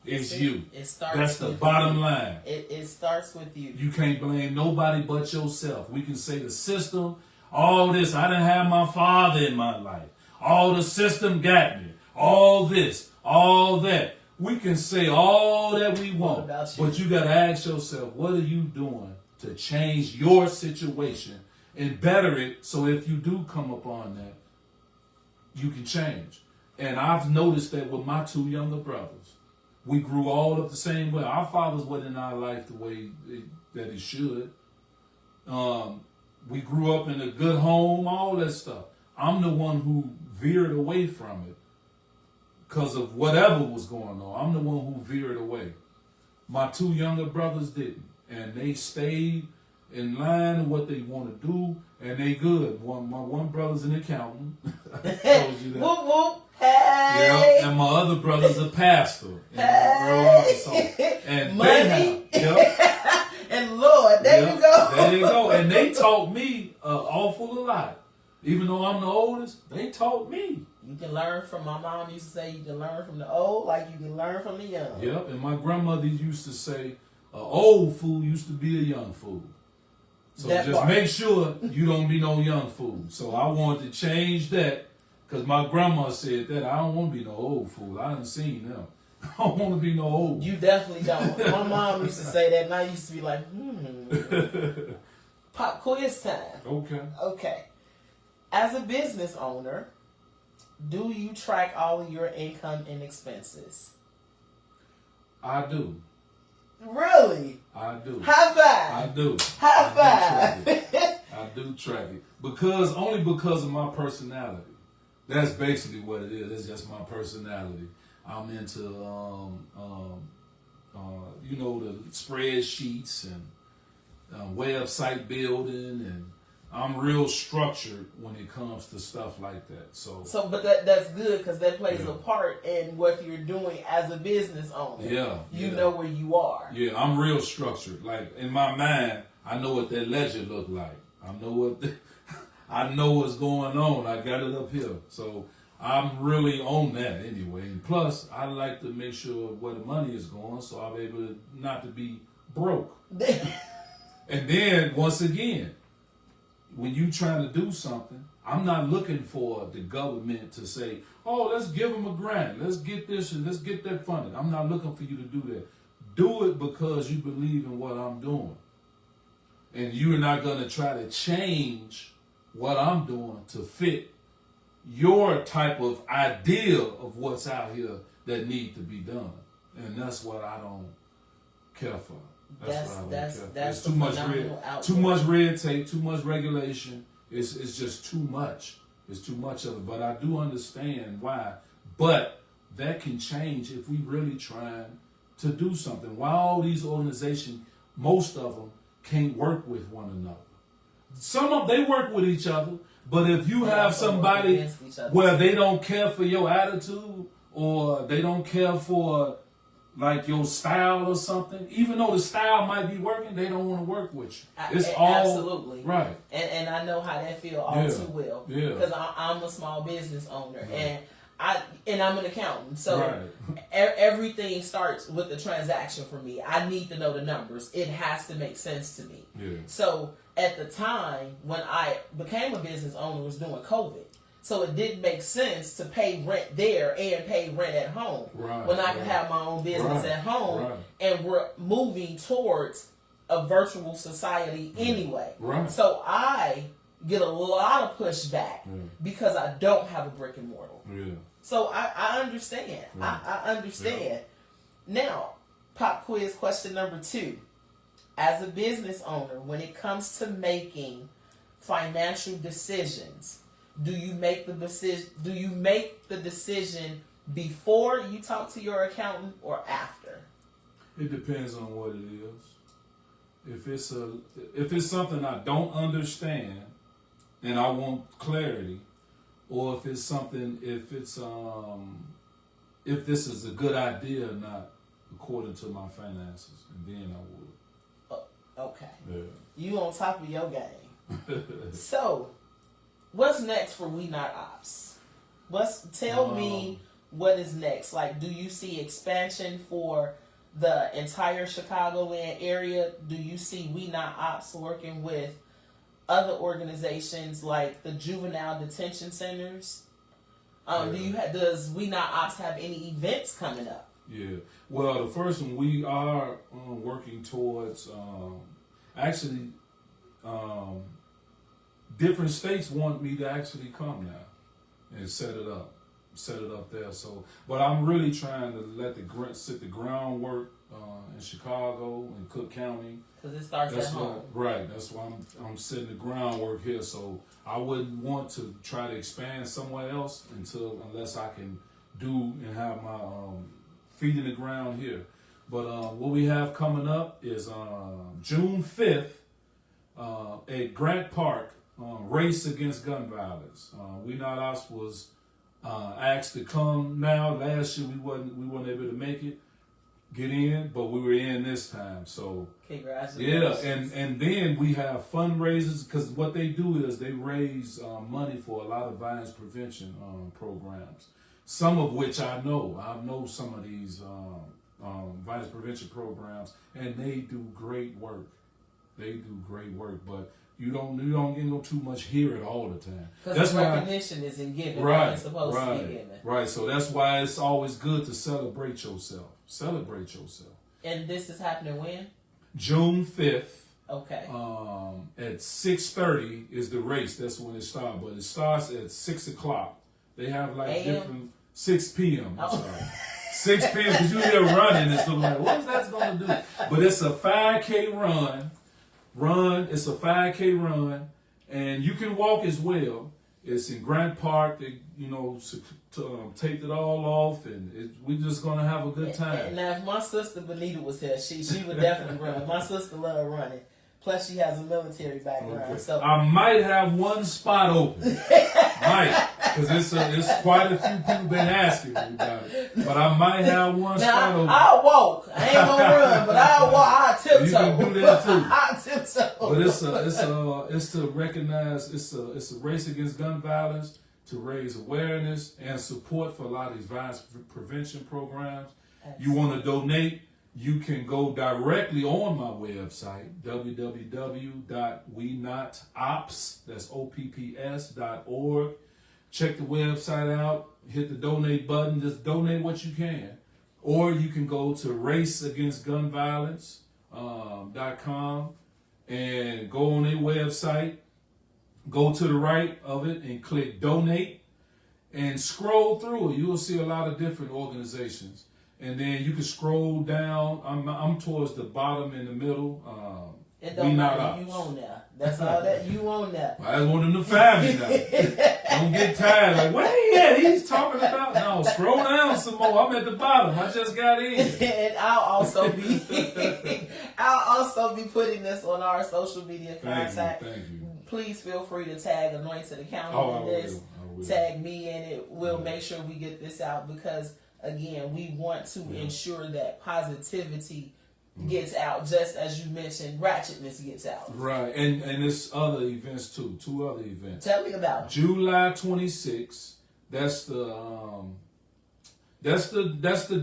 It's you. That's the bottom line. It starts with you. You can't blame nobody but yourself. We can say the system, all this. I didn't have my father in my life. All the system got me. All this, all that. We can say all that we want, but you got to ask yourself, what are you doing to change your situation and better it so if you do come upon that, you can change. And I've noticed that with my two younger brothers. We grew all up the same way. Our fathers wasn't in our life the way that it should. We grew up in a good home, all that stuff. I'm the one who veered away from it because of whatever was going on. I'm the one who veered away. My two younger brothers didn't. And they stayed in line with what they want to do, and they good. My one brother's an accountant. I told you that. Whoop, whoop. Hey. Yeah, and my other brother's a pastor in Arkansas. And money. They have, and Lord, there you go. There you go. And they taught me an awful lot. Even though I'm the oldest, they taught me. You can learn from, my mom used to say, you can learn from the old like you can learn from the young. Yep, and my grandmother used to say, an old fool used to be a young fool. So that just make sure you don't be no young fool. So I wanted to change that because my grandma said that. I don't want to be no old fool. I done seen them. I don't want to be no old. You definitely don't. My mom used to say that, and I used to be like, Pop quiz time. Okay. As a business owner, do you track all of your income and expenses? I do. Really? I do. High five. I do. High five. I do track it. Only because of my personality. That's basically what it is. It's just my personality. I'm into, the spreadsheets and website building, and I'm real structured when it comes to stuff like that. But that's good because that plays a part in what you're doing as a business owner. Yeah. You know where you are. Yeah, I'm real structured. Like in my mind, I know what that ledger look like. I know what's going on. I got it up here. So I'm really on that anyway. And plus, I like to make sure where the money is going so I'm able not to be broke. And then, once again, when you trying to do something, I'm not looking for the government to say, oh, let's give them a grant. Let's get this and let's get that funded. I'm not looking for you to do that. Do it because you believe in what I'm doing. And you're not going to try to change what I'm doing to fit your type of idea of what's out here that need to be done. And that's what I don't care for. That's too much red tape, too much regulation. It's just too much. It's too much of it. But I do understand why. But that can change if we really trying to do something. Why all these organizations, most of them, can't work with one another. Some of them, they work with each other. But if you have somebody where they don't care for your attitude or they don't care for like your style or something, even though the style might be working, they don't want to work with you. It's absolutely right. And I know how that feel all too well because I'm a small business owner and I'm an accountant. So everything starts with the transaction for me. I need to know the numbers. It has to make sense to me. Yeah. So at the time when I became a business owner, it was during COVID. So it didn't make sense to pay rent there and pay rent at home when I could have my own business at home. And we're moving towards a virtual society anyway. So I get a lot of pushback because I don't have a brick and mortar. So I understand. I understand. Now, pop quiz question number 2. As a business owner, when it comes to making financial decisions, do you make the decision before you talk to your accountant or after? It depends on what it is. If it's something I don't understand and I want clarity, or if this is a good idea or not according to my finances, and then I would. Okay. Yeah. You on top of your game. So, what's next for We Not Opps? Tell me what is next. Like, do you see expansion for the entire Chicagoland area? Do you see We Not Opps working with other organizations like the juvenile detention centers? Does We Not Opps have any events coming up? Yeah. Well, the first one we are working towards. Actually, different states want me to actually come now and set it up there. So, but I'm really trying to set the groundwork in Chicago and Cook County. Because it starts at home. Right. That's why I'm setting the groundwork here. So I wouldn't want to try to expand somewhere else unless I can do and have my feet in the ground here. But what we have coming up is June 5th at Grant Park, Race Against Gun Violence. We Not Opps was asked to come now. Last year we weren't able to make it, get in, but we were in this time. So congratulations. Yeah, and then we have fundraisers, because what they do is they raise money for a lot of violence prevention programs. Some of which I know some of these violence prevention programs, and they do great work. But you don't get too much hear it all the time. Because the recognition isn't given. Right, it's supposed to be given. Right. So that's why it's always good to celebrate yourself. And this is happening when? June 5th. Okay. At 6:30 is the race. That's when it starts. But it starts at 6 o'clock. They have like different 6 p.m. I'm sorry. 6 p.m. because you hear running and stuff like, what's that going to do? But it's a 5K run. It's a 5K run, and you can walk as well. It's in Grant Park. They, taped it all off, and we're just gonna have a good time. Now, if my sister Benita was here, she would definitely run. My sister loves running. Plus, she has a military background. Okay. So I might have one spot open. Because it's quite a few people been asking me about it. But I might have one spot open. I'll walk. I ain't gonna run, but I'll walk. I'll tiptoe. You can do that too. I'll tiptoe. But it's to recognize it's a race against gun violence, to raise awareness and support for a lot of these violence prevention programs. Excellent. You want to donate? You can go directly on my website, www.wenotopps, that's OPPS.org. Check the website out, hit the donate button, just donate what you can. Or you can go to raceagainstgunviolence.com and go on their website, go to the right of it and click donate and scroll through it. You will see a lot of different organizations. And then you can scroll down. I'm towards the bottom in the middle. It don't matter. You on there. That's all that you on there. I just want them to find me now. Don't get tired. Like, what he's talking about? No, scroll down some more. I'm at the bottom. I just got in. And I'll also be putting this on our social media contact. Thank you. Please feel free to tag Anointed Accountant in this. I will. Tag me in it. We'll make sure we get this out because, again, we want to ensure that positivity gets out, just as you mentioned, ratchetness gets out. Right, and there's other events too. 2 other events. Tell me about it. July 26th. That's the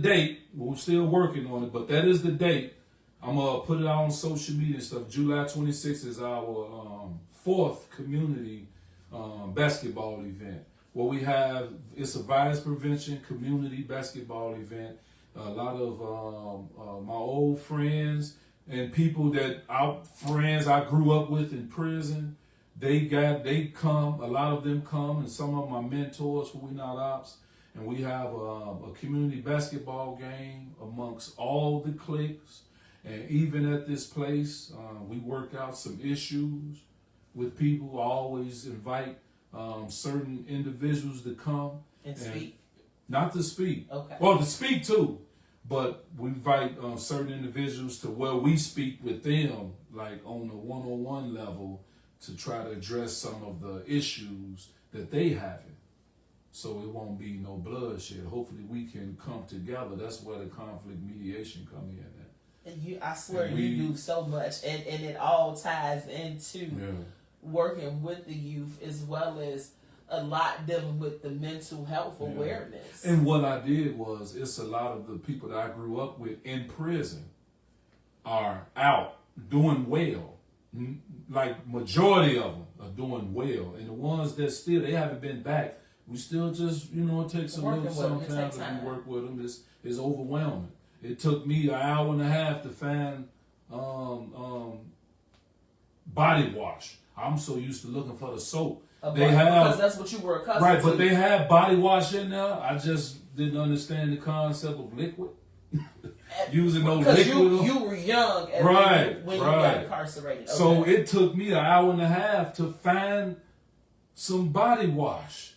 date. We're still working on it, but that is the date. I'm gonna put it out on social media and stuff. July 26th is our 4th community basketball event. What we have, it's a violence prevention community basketball event. A lot of my old friends and people that I grew up with in prison, they come. A lot of them come, and some of my mentors for We Not Opps. And we have a community basketball game amongst all the cliques. And even at this place, we work out some issues with people. I always invite certain individuals to come and speak. Not to speak. Okay. Well, to speak too, but we invite certain individuals to where we speak with them, like on a one-on-one level, to try to address some of the issues that they having. So it won't be no bloodshed. Hopefully we can come together. That's where the conflict mediation come in at. I swear you do so much, and it all ties into working with the youth as well as a lot dealing with the mental health awareness. And what I did was, it's a lot of the people that I grew up with in prison are out doing well like majority of them are doing well, and the ones that still they haven't been back, we still just it takes a little sometimes to work with them. It's overwhelming. It took me an hour and a half to find body wash. I'm so used to looking for the soap. Because that's what you were accustomed to. Right, but they have body wash in there. I just didn't understand the concept of liquid. Using no liquid. Because you were young when you got incarcerated. Okay. So it took me an hour and a half to find some body wash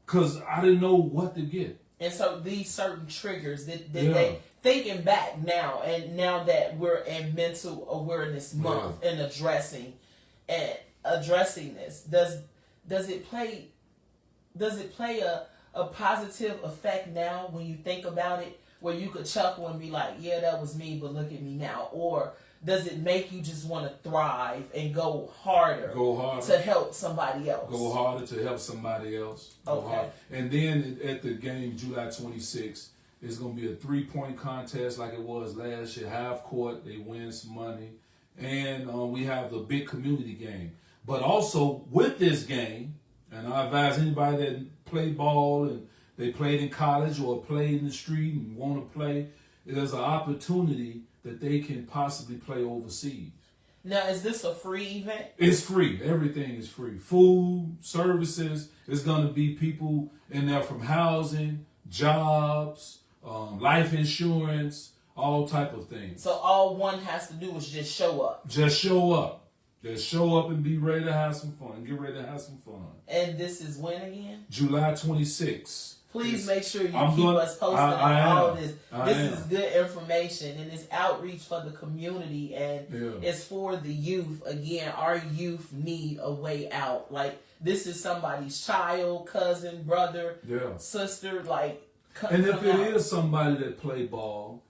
because I didn't know what to get. And so these certain triggers that they thinking back now, and now that we're in mental awareness month and addressing this, does it play a positive effect now when you think about it, where you could chuckle and be like, yeah, that was me, but look at me now? Or does it make you just want to thrive and go harder to help somebody else? Go harder to help somebody else. Okay. And then at the game, July 26th, it's going to be a 3-point contest like it was last year. Half court, they win some money. And we have the big community game. But also with this game, and I advise anybody that played ball and they played in college or played in the street and want to play, there's an opportunity that they can possibly play overseas. Now, is this a free event? It's free. Everything is free. Food, services. It's going to be people in there from housing, jobs, life insurance, all type of things. So all one has to do is just show up. Just show up. Just show up and be ready to have some fun. Get ready to have some fun. And this is when again? July 26th. Please make sure you keep us posted on all of this. This is good information, and it's outreach for the community, and it's for the youth. Again, our youth need a way out. Like, this is somebody's child, cousin, brother, sister. And if it is somebody that play ball,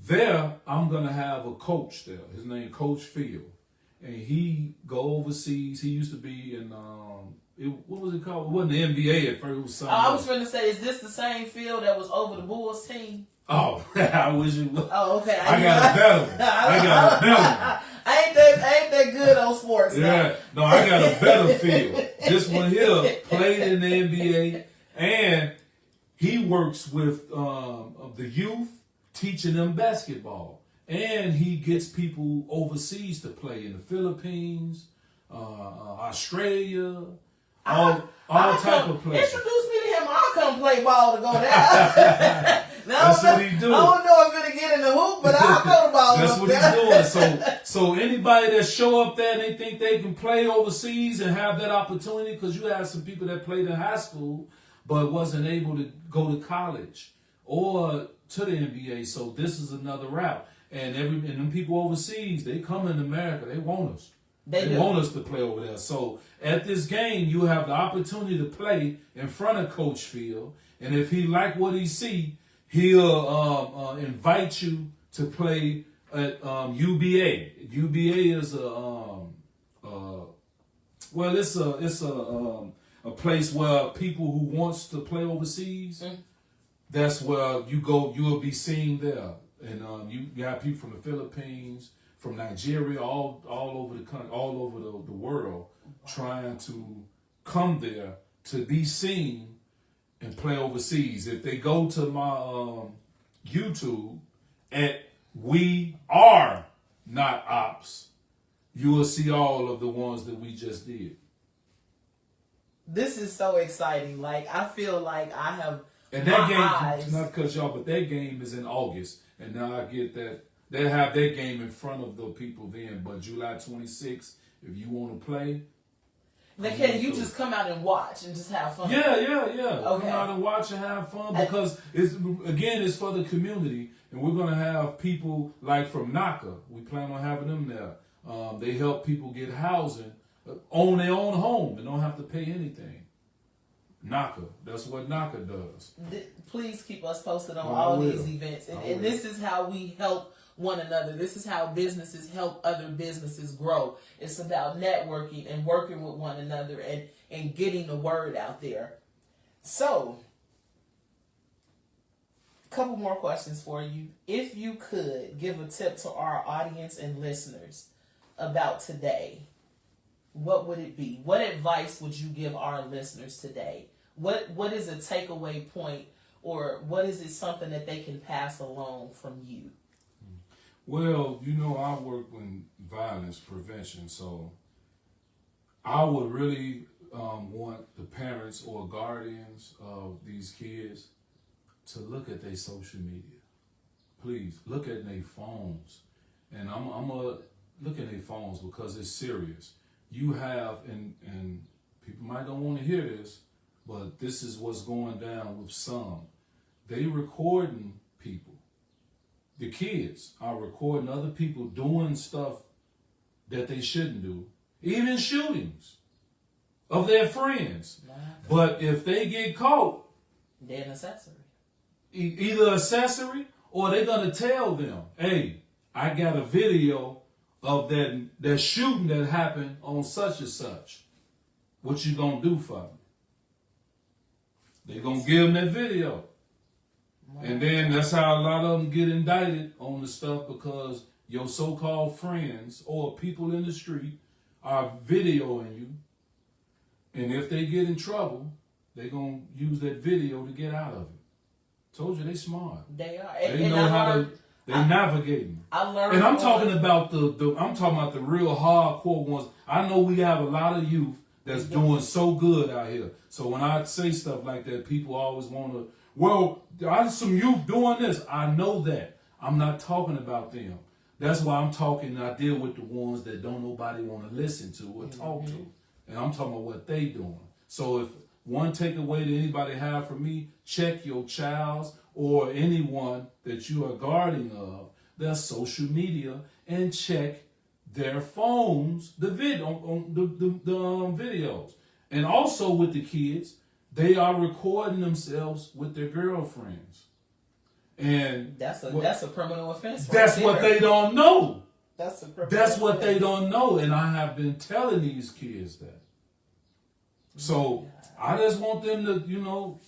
I'm going to have a coach there. His name Coach Field. And he go overseas. He used to be in what was it called? It wasn't the NBA at first. It was something. I was going to say, is this the same field that was over the Bulls team? Oh, I wish it was. Oh, okay. I got a better one. I ain't that good on sports. Yeah, no, I got a better field. This one here played in the NBA, and he works with the youth, teaching them basketball. And he gets people overseas to play in the Philippines, Australia, all type of places. Introduce me to him. I'll come play ball to go down. That's what he do. I don't know if it'll get in the hoop, but I'll go to ball. That's what he's doing. So anybody that show up there and they think they can play overseas and have that opportunity, because you have some people that played in high school but wasn't able to go to college or to the NBA. So this is another route. And them people overseas, they come in America. They want us. They want us to play over there. So at this game, you have the opportunity to play in front of Coach Field. And if he like what he see, he'll invite you to play at UBA. UBA is it's a place where people who wants to play overseas. That's where you go. You will be seen there. And you have people from the Philippines, from Nigeria, all over the country, all over the world, trying to come there to be seen and play overseas. If they go to my YouTube at We Are Not Opps, you will see all of the ones that we just did. This is so exciting. Like, I feel like I have. And that game, not because y'all, but that game is in August. And now I get that they have their game in front of the people then. But July 26th, if you want to play. Now, can you just come out and watch and just have fun? Yeah. Okay. Come out and watch and have fun because, it's for the community. And we're going to have people like from NACA. We plan on having them there. They help people get housing, own their own home, and don't have to pay anything. NACA. That's what NACA does. Please keep us posted on all these events. And this is how we help one another. This is how businesses help other businesses grow. It's about networking and working with one another and getting the word out there. So, a couple more questions for you. If you could give a tip to our audience and listeners about today, what would it be? What advice would you give our listeners today? What is a takeaway point, or what is it something that they can pass along from you? Well, I work in violence prevention, so I would really want the parents or guardians of these kids to look at their social media. Please, look at their phones. And I'm going to look at their phones because it's serious. You have, and people might don't want to hear this, but this is what's going down with some. They recording people. The kids are recording other people doing stuff that they shouldn't do. Even shootings of their friends. But if they get caught, they're an accessory. Either accessory, or they're going to tell them, hey, I got a video of that shooting that happened on such and such. What you going to do for me? They're going to give them that video. And then that's how a lot of them get indicted on the stuff, because your so-called friends or people in the street are videoing you. And if they get in trouble, they're going to use that video to get out of it. Told you, they smart. They are. They know how to, they're navigating. I learned. And I'm talking about I'm talking about the real hardcore ones. I know we have a lot of youth that's doing so good out here. So when I say stuff like that, people always want to, well, there's some youth doing this. I know that. I'm not talking about them. That's why I'm talking, I deal with the ones that don't nobody want to listen to or talk to. And I'm talking about what they doing. So if one takeaway that anybody have from me, check your child's or anyone that you are guarding of their social media and check their phones, the videos. And also with the kids, they are recording themselves with their girlfriends. And that's a criminal offense. That's what they don't know. That's what they don't know. And I have been telling these kids that. So I just want them to,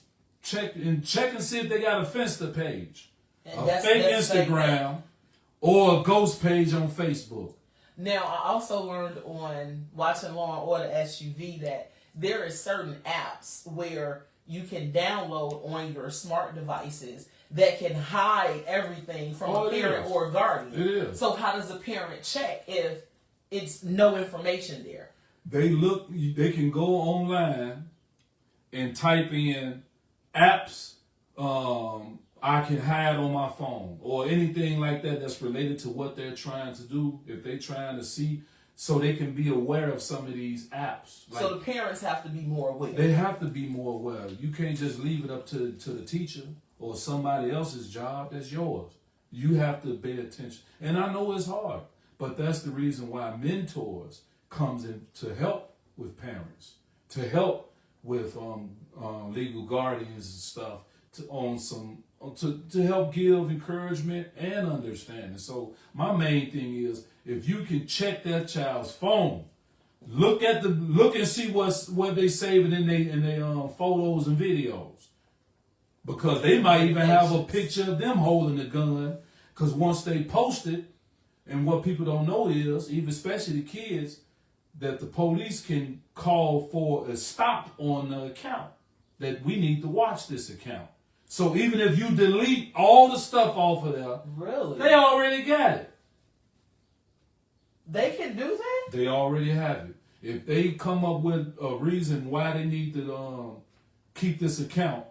check and see if they got a Finsta page, a fake Instagram, or a ghost page on Facebook. Now, I also learned on watching Law and Order SUV that there is certain apps where you can download on your smart devices that can hide everything from a parent or a guardian. It is. So how does a parent check if it's no information there? They can go online and type in apps I can hide on my phone or anything like that that's related to what they're trying to do. If they're trying to see, so they can be aware of some of these apps. So the parents have to be more aware. They have to be more aware. You can't just leave it up to the teacher or somebody else's job. That's yours. You have to pay attention. And I know it's hard, but that's the reason why mentors comes in to help with parents, to help with legal guardians and stuff, to help give encouragement and understanding. So my main thing is, if you can check that child's phone, look and see what they saving in their photos and videos, because they might even have a picture of them holding the gun. Because once they post it, and what people don't know is, even especially the kids, that the police can call for a stop on the account, that we need to watch this account. So even if you delete all the stuff off of there, really, they already got it. They can do that? They already have it. If they come up with a reason why they need to keep this account,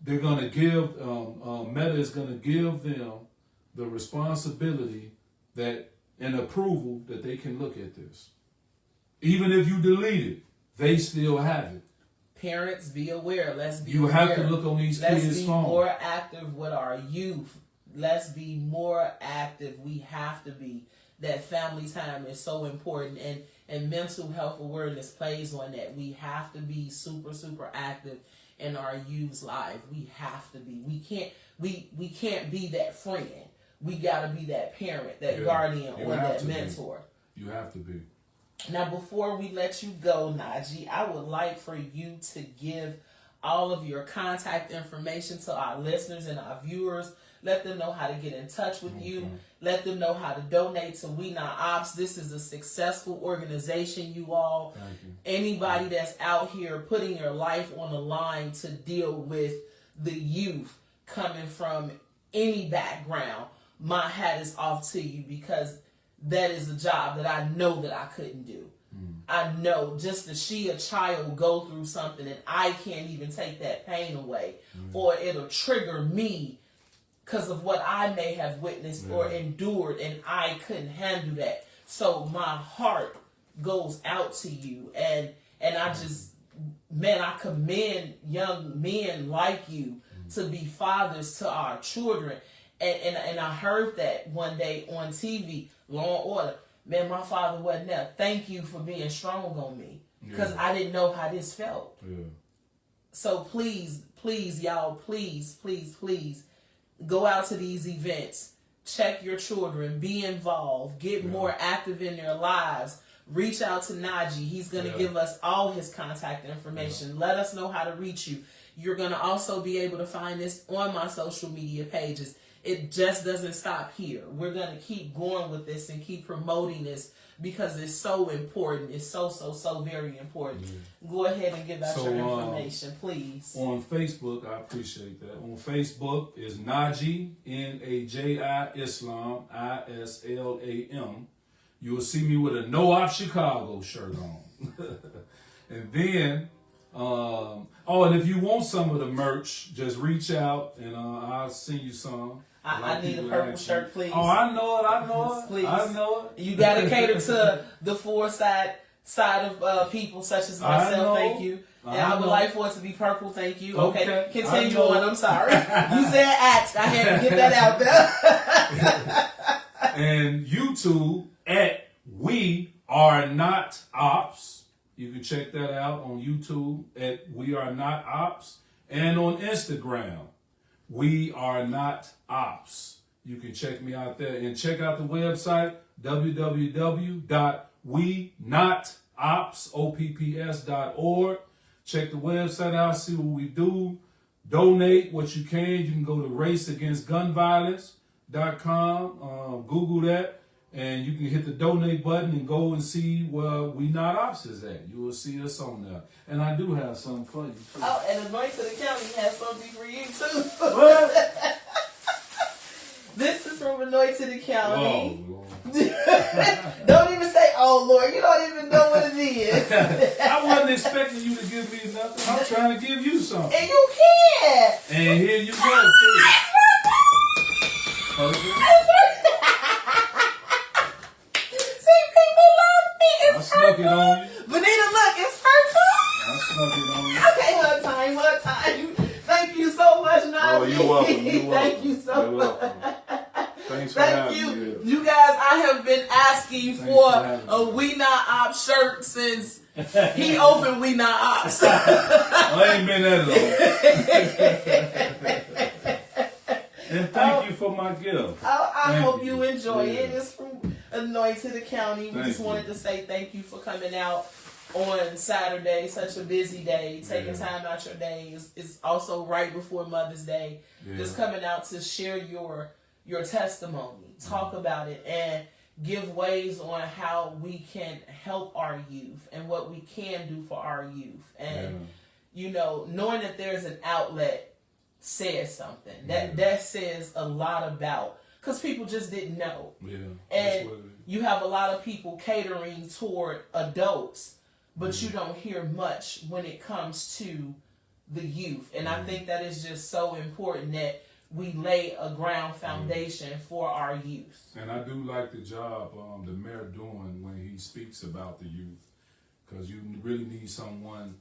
they're going to give, Meta is going to give them the responsibility and approval that they can look at this. Even if you delete it, they still have it. Parents, be aware. Let's be aware. You have to look on these kids' phones. Let's be more active with our youth. Let's be more active. We have to be. That family time is so important, and mental health awareness plays on that. We have to be super, super active in our youth's life. We have to be. We can't be that friend. We gotta be that parent, that guardian, or that mentor. You have to be. Now, before we let you go, Naji, I would like for you to give all of your contact information to our listeners and our viewers, Let them know how to get in touch with you. Let them know how to donate to We Not Opps. This is a successful organization, you all. Thank you. Anybody that's out here putting your life on the line to deal with the youth coming from any background, my hat is off to you, because that is a job that I know that I couldn't do. I know just to see a child go through something and I can't even take that pain away, or it'll trigger me because of what I may have witnessed or endured, and I couldn't handle that. So my heart goes out to you, and I just, man, I commend young men like you to be fathers to our children. And I heard that one day on TV, Law and Order. Man, my father wasn't there. Thank you for being strong on me, because I didn't know how this felt. Yeah. So please, y'all, please go out to these events. Check your children. Be involved. Get more active in their lives. Reach out to Naji. He's going to give us all his contact information. Let us know how to reach you. You're going to also be able to find this on my social media pages. It just doesn't stop here. We're going to keep going with this and keep promoting this, because it's so important. It's so very important. Go ahead and give out your information, please. On Facebook, I appreciate that. On Facebook is Naji, N-A-J-I, Islam, I-S-L-A-M. You will see me with a No Opps Chicago shirt on. And then, and if you want some of the merch, just reach out and I'll send you some. I need a purple shirt, please. Oh, I know it. Please. I know it. You got to cater to the side of people such as myself. Thank you. And I would like for it to be purple. Thank you. Okay. Continue on. I'm sorry. You said asked. I had to get that out there. And YouTube at We Are Not Opps. You can check that out on YouTube at We Are Not Opps, and on Instagram, We Are Not Opps. You can check me out there, and check out the website www.wenotopps.org. Check the website out, see what we do. Donate what you can. You can go to raceagainstgunviolence.com. Google that. And you can hit the donate button and go and see where We Not Opps is at. You will see us on there. And I do have something for you, too. Oh, and Anointed County has something for you, too. What? This is from Anointed County. Oh, Lord. Don't even say, oh, Lord. You don't even know what it is. I wasn't expecting you to give me nothing. I'm trying to give you something. And you can. And here you go, too. I snuck it on you. Benita, look, it's purple. I snuck it on you. Okay, one time. Thank you so much, Naji. Oh, you're welcome. Thank you so much. Thanks for having me. You guys, I have been asking for a We Not Opps shirt since he opened We Not Opps. I ain't been that long. And thank you for my gift. I hope you enjoy it. It's from Anointed County. We just wanted to say thank you for coming out on Saturday, such a busy day, taking time out your day. It's also right before Mother's Day. Just coming out to share your testimony, talk about it, and give ways on how we can help our youth and what we can do for our youth. And, knowing that there's an outlet says something. That says a lot about, because people just didn't know. And you have a lot of people catering toward adults, but you don't hear much when it comes to the youth. And I think that is just so important that we lay a ground foundation for our youth. And I do like the job the mayor doing when he speaks about the youth, because you really need someone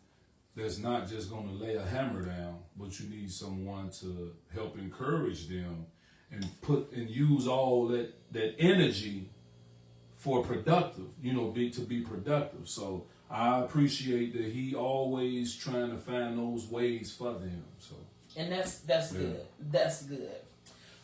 that's not just going to lay a hammer down, but you need someone to help encourage them and use all that energy for productive, to be productive. So I appreciate that he always trying to find those ways for them. So, and that's good. That's good.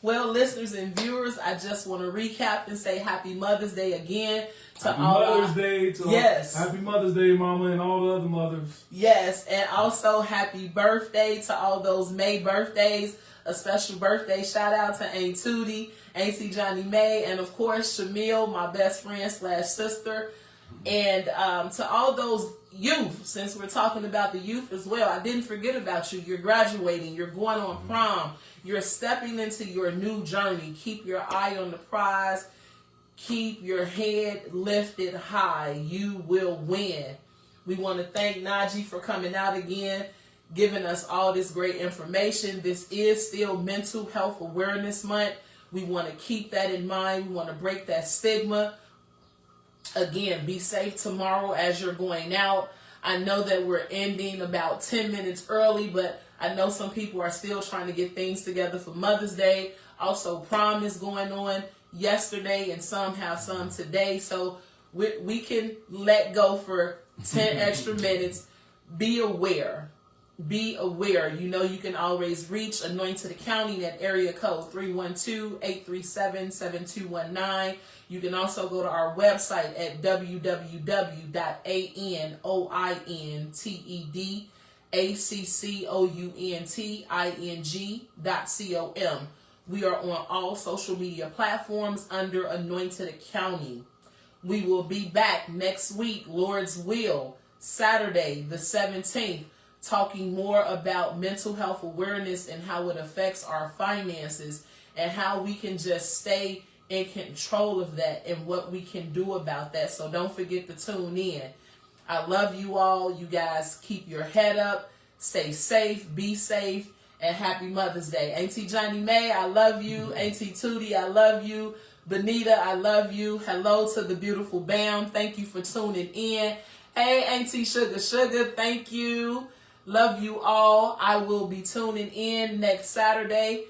Well, listeners and viewers, I just want to recap and say Happy Mother's Day again to Happy all Mother's Day to Happy Mother's Day, Mama, and all the other mothers. Yes, and also happy birthday to all those May birthdays. A special birthday shout out to Aunt Tootie, Auntie Johnny May, and of course Shamil, my best friend / sister. And to all those youth, since we're talking about the youth as well, I didn't forget about you. You're graduating, you're going on prom, you're stepping into your new journey. Keep your eye on the prize. Keep your head lifted high. You will win. We want to thank Naji for coming out again, giving us all this great information. This is still Mental Health Awareness Month. We want to keep that in mind. We want to break that stigma. Again, be safe tomorrow as you're going out. I know that we're ending about 10 minutes early, but I know some people are still trying to get things together for Mother's Day. Also, prom is going on yesterday, and some have some today. So we can let go for 10 extra minutes. Be aware. Be aware. You know you can always reach Anointed Accounting at area code 312-837-7219. You can also go to our website at www.anointedaccounting.com. We are on all social media platforms under Anointed Accounting. We will be back next week, Lord's will, Saturday the 17th, talking more about mental health awareness and how it affects our finances and how we can just stay in control of that and what we can do about that. So don't forget to tune in. I love you all. You guys keep your head up, stay safe, be safe, and happy Mother's Day. Auntie Johnny May, I love you. Auntie Tootie, I love you. Benita, I love you. Hello to the beautiful Bam. Thank you for tuning in. Hey, Auntie Sugar, thank you. Love you all. I will be tuning in next Saturday.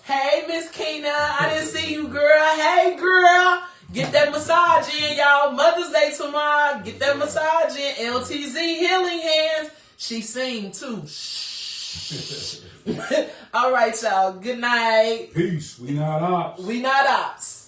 Hey, Miss Keena, I didn't see you, girl. Hey, girl. Get that massage in, y'all. Mother's Day tomorrow. Get that massage in. LTZ Healing Hands. She sing, too. All right, y'all. Good night. Peace. We not ops. We not ops.